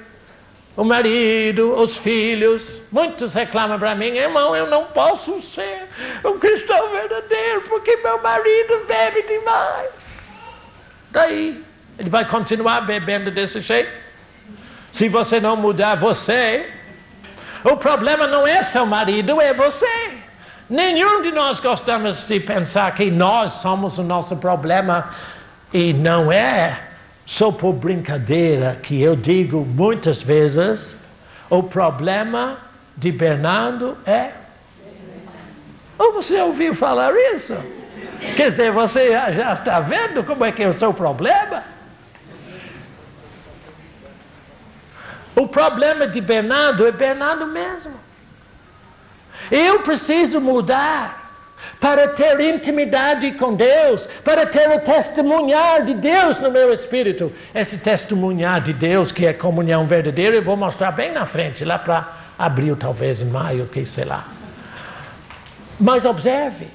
o marido, os filhos. Muitos reclamam para mim: irmão, eu não posso ser um cristão verdadeiro porque meu marido bebe demais. Daí, ele vai continuar bebendo desse jeito. Se você não mudar você, o problema não é seu marido, é você. Nenhum de nós gostamos de pensar que nós somos o nosso problema. E não é só por brincadeira que eu digo muitas vezes: o problema de Bernardo é... Ou você ouviu falar isso? Quer dizer, você já está vendo como é que é o seu problema? O problema de Bernardo é Bernardo mesmo. Eu preciso mudar para ter intimidade com Deus, para ter o testemunhar de Deus no meu espírito. Esse testemunhar de Deus, que é comunhão verdadeira, eu vou mostrar bem na frente, lá para abril, talvez em maio, que sei lá. Mas observe,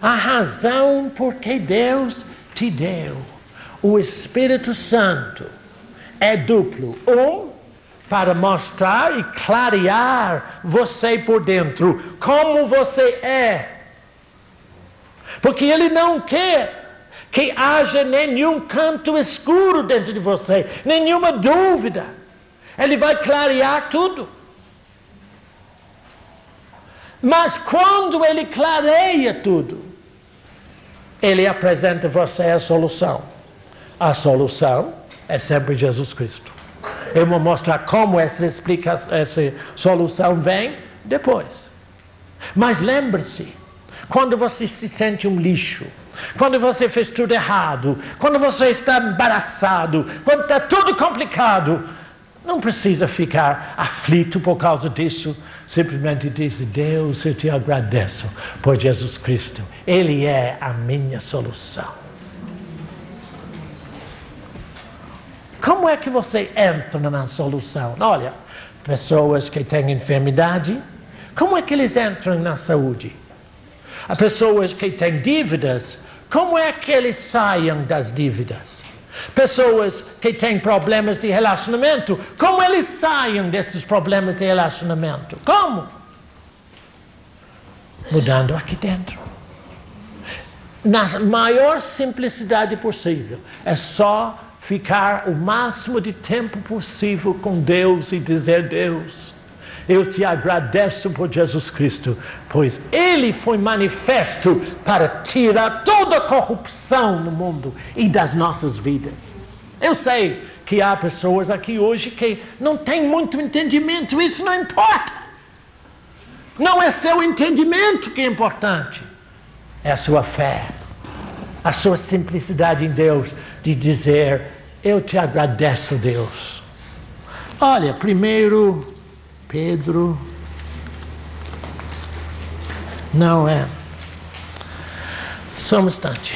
A razão por que Deus te deu o Espírito Santo é duplo. Para mostrar e clarear você por dentro, como você é. Porque Ele não quer que haja nenhum canto escuro dentro de você, nenhuma dúvida. Ele vai clarear tudo. Mas quando Ele clareia tudo, Ele apresenta a você a solução. A solução é sempre Jesus Cristo. Eu vou mostrar como essa solução vem depois. Mas lembre-se, quando você se sente um lixo, quando você fez tudo errado, quando você está embaraçado, quando está tudo complicado, não precisa ficar aflito por causa disso. Simplesmente diz: Deus, eu te agradeço por Jesus Cristo. Ele é a minha solução. Como é que você entra na solução? Olha, pessoas que têm enfermidade, como é que eles entram na saúde? As pessoas que têm dívidas, como é que eles saem das dívidas? Pessoas que têm problemas de relacionamento, como eles saem desses problemas de relacionamento? Como? Mudando aqui dentro. Na maior simplicidade possível. É só ficar o máximo de tempo possível com Deus e dizer: Deus, eu te agradeço por Jesus Cristo, pois Ele foi manifesto para tirar toda a corrupção no mundo e das nossas vidas. Eu sei que há pessoas aqui hoje que não têm muito entendimento, isso não importa. Não é seu entendimento que é importante, é a sua fé, a sua simplicidade em Deus, de dizer: eu te agradeço, Deus. Olha, 1 Pedro, não é, só um instante.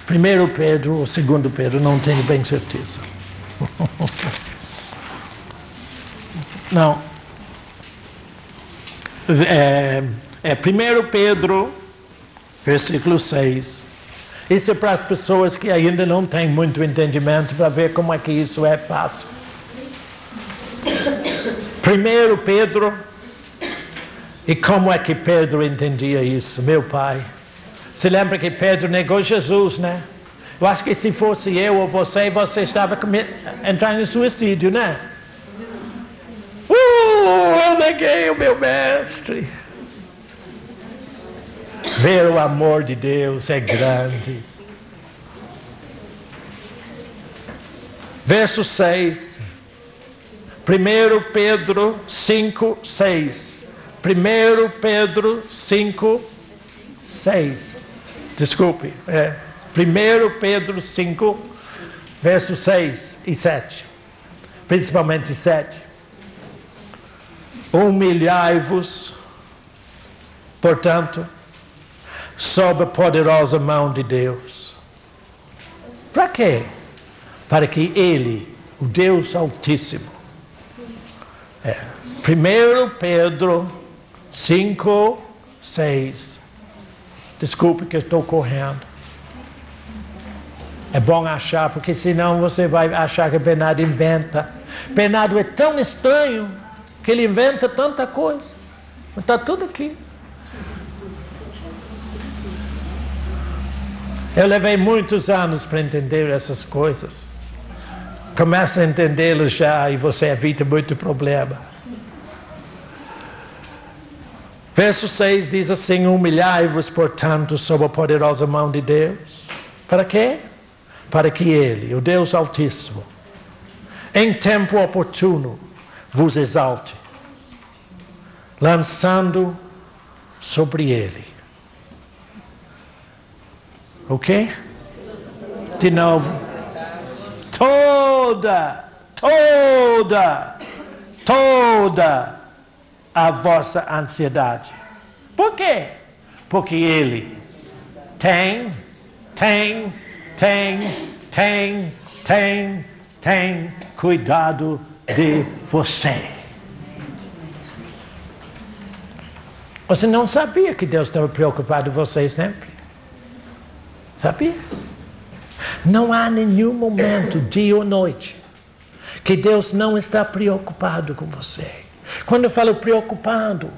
1 Pedro ou 2 Pedro, não tenho bem certeza. Não. É 1 Pedro, versículo 6. Isso é para as pessoas que ainda não têm muito entendimento, para ver como é que isso é fácil. 1 Pedro, e como é que Pedro entendia isso, meu pai? Se lembra que Pedro negou Jesus, né? Eu acho que se fosse eu ou você estava entrando em suicídio, né? Eu neguei o meu mestre. Ver o amor de Deus é grande. Verso 6. 1 Pedro 5, 6. 1 Pedro 5, 6. Desculpe. 1 Pedro 5, versos 6 e 7. Principalmente 7. Humilhai-vos, portanto, sob a poderosa mão de Deus. Para quê? Para que Ele, o Deus Altíssimo, 1 Pedro 5, 6. Desculpe que eu estou correndo. É bom achar, porque senão você vai achar que Bernardo inventa. Bernardo é tão estranho que ele inventa tanta coisa. Mas está tudo aqui. Eu levei muitos anos para entender essas coisas. Começa a entendê-lo já e você evita muito problema. Verso 6 diz assim: humilhai-vos, portanto, sob a poderosa mão de Deus. Para quê? Para que Ele, o Deus Altíssimo, em tempo oportuno, vos exalte, lançando sobre Ele. O quê? De novo. Toda a vossa ansiedade. Por quê? Porque Ele tem cuidado de você. Você não sabia que Deus estava preocupado com você sempre? Sabia? Não há nenhum momento, dia ou noite, que Deus não está preocupado com você. Quando eu falo preocupado,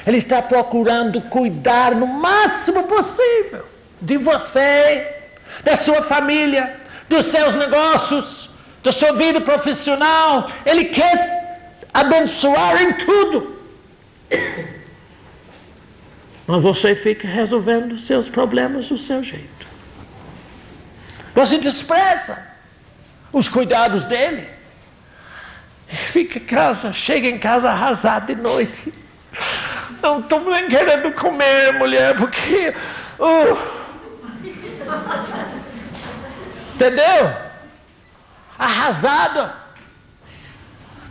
Ele está procurando cuidar no máximo possível de você, da sua família, dos seus negócios, da sua vida profissional. Ele quer abençoar em tudo. Mas você fica resolvendo seus problemas do seu jeito. Você despreza os cuidados dele. Chega em casa arrasado de noite. Não estou nem querendo comer, mulher, porque... Entendeu? Arrasado.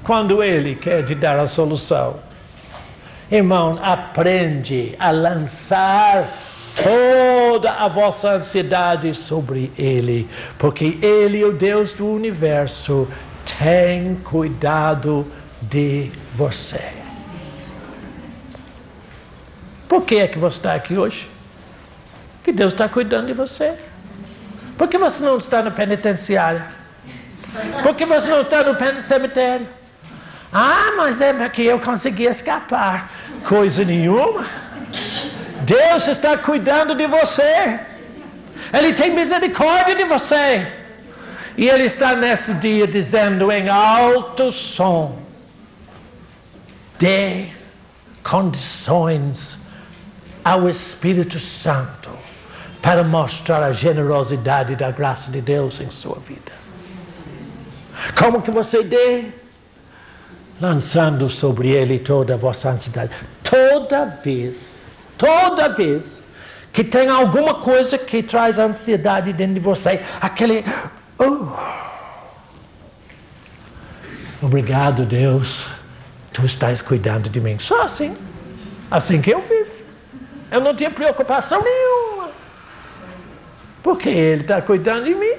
Quando ele quer te dar a solução. Irmão, aprende a lançar toda a vossa ansiedade sobre Ele, porque Ele, o Deus do universo, tem cuidado de você. Por que é que você está aqui hoje? Que Deus está cuidando de você. Por que você não está no penitenciário? Por que você não está no cemitério? Ah, mas é porque eu consegui escapar. Coisa nenhuma. Deus está cuidando de você. Ele tem misericórdia de você. E Ele está nesse dia dizendo em alto som: dê condições ao Espírito Santo para mostrar a generosidade da graça de Deus em sua vida. Como que você dê? Lançando sobre Ele toda a vossa ansiedade. Toda vez que tem alguma coisa que traz ansiedade dentro de você, aquele... Obrigado, Deus, Tu estás cuidando de mim. Só assim. Assim que eu vivo. Eu não tinha preocupação nenhuma. Porque Ele está cuidando de mim.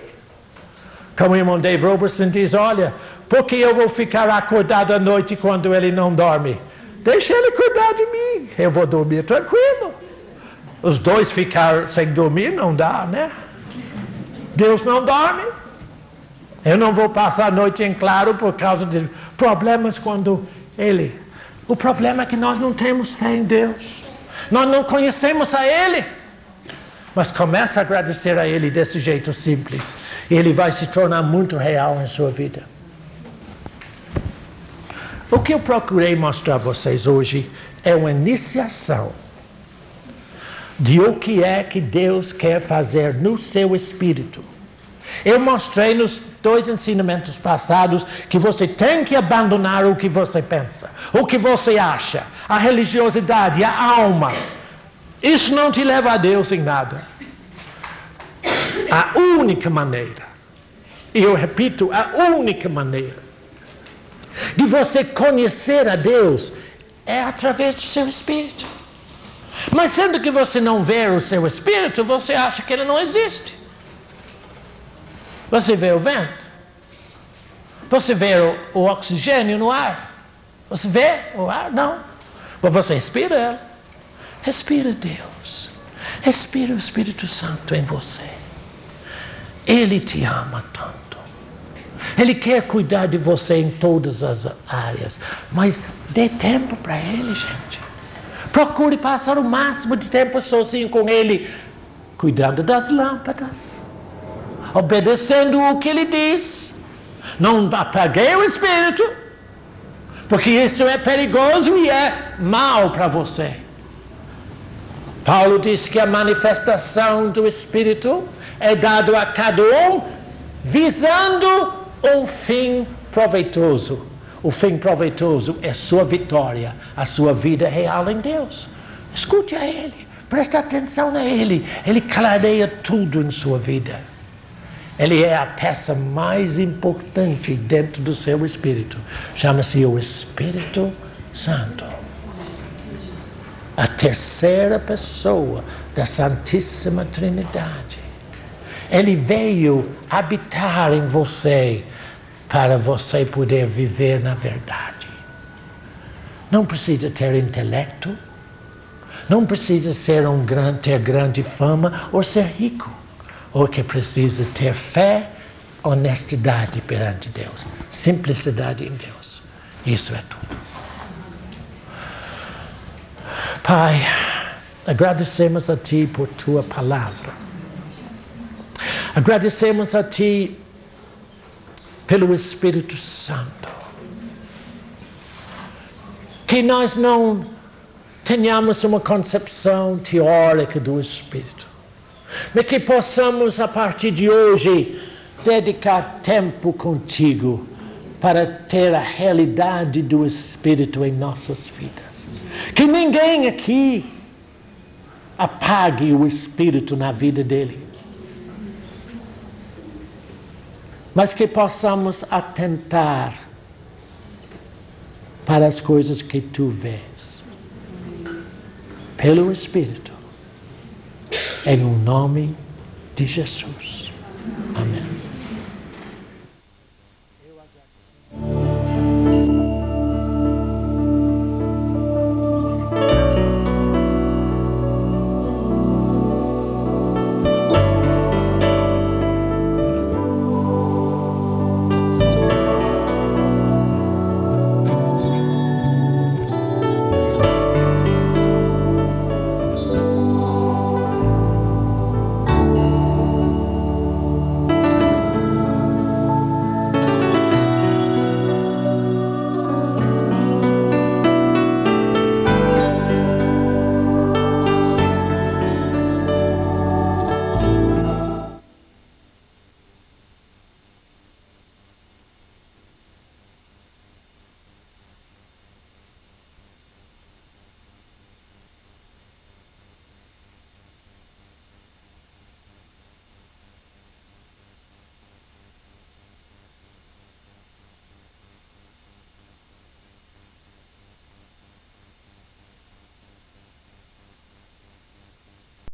Como o irmão Dave Robertson diz, olha, por que eu vou ficar acordado à noite quando Ele não dorme? Deixa Ele cuidar de mim. Eu vou dormir tranquilo. Os dois ficar sem dormir não dá, né? Deus não dorme. Eu não vou passar a noite em claro por causa de problemas quando Ele... O problema é que nós não temos fé em Deus. Nós não conhecemos a Ele. Mas começa a agradecer a Ele desse jeito simples. E Ele vai se tornar muito real em sua vida. O que eu procurei mostrar a vocês hoje é uma iniciação de o que é que Deus quer fazer no seu espírito. Eu mostrei nos 2 ensinamentos passados que você tem que abandonar o que você pensa, o que você acha, a religiosidade, a alma. Isso não te leva a Deus em nada. A única maneira, e eu repito, a única maneira de você conhecer a Deus é através do seu espírito. Mas sendo que você não vê o seu espírito, você acha que ele não existe. Você vê o vento? Você vê o oxigênio no ar? Você vê o ar? Não. Mas você respira ele. Respira Deus. Respira o Espírito Santo em você. Ele te ama tanto. Ele quer cuidar de você em todas as áreas. Mas dê tempo para Ele, gente. Procure passar o máximo de tempo sozinho com Ele. Cuidando das lâmpadas. Obedecendo o que Ele diz. Não apaguei o Espírito. Porque isso é perigoso e é mal para você. Paulo diz que a manifestação do Espírito é dado a cada um visando um fim proveitoso. O fim proveitoso é sua vitória, a sua vida real em Deus. Escute a Ele, preste atenção a Ele. Ele clareia tudo em sua vida. Ele é a peça mais importante dentro do seu espírito. Chama-se o Espírito Santo. A terceira pessoa da Santíssima Trindade. Ele veio habitar em você para você poder viver na verdade. Não precisa ter intelecto, não precisa ter grande fama ou ser rico ou que precisa ter fé, honestidade perante Deus, simplicidade em Deus. Isso é tudo. Pai, agradecemos a Ti por Tua palavra. Agradecemos a Ti pelo Espírito Santo. Que nós não tenhamos uma concepção teórica do Espírito, mas que possamos, a partir de hoje, dedicar tempo contigo para ter a realidade do Espírito em nossas vidas. Que ninguém aqui apague o Espírito na vida dele, mas que possamos atentar para as coisas que tu vês pelo Espírito, em nome de Jesus.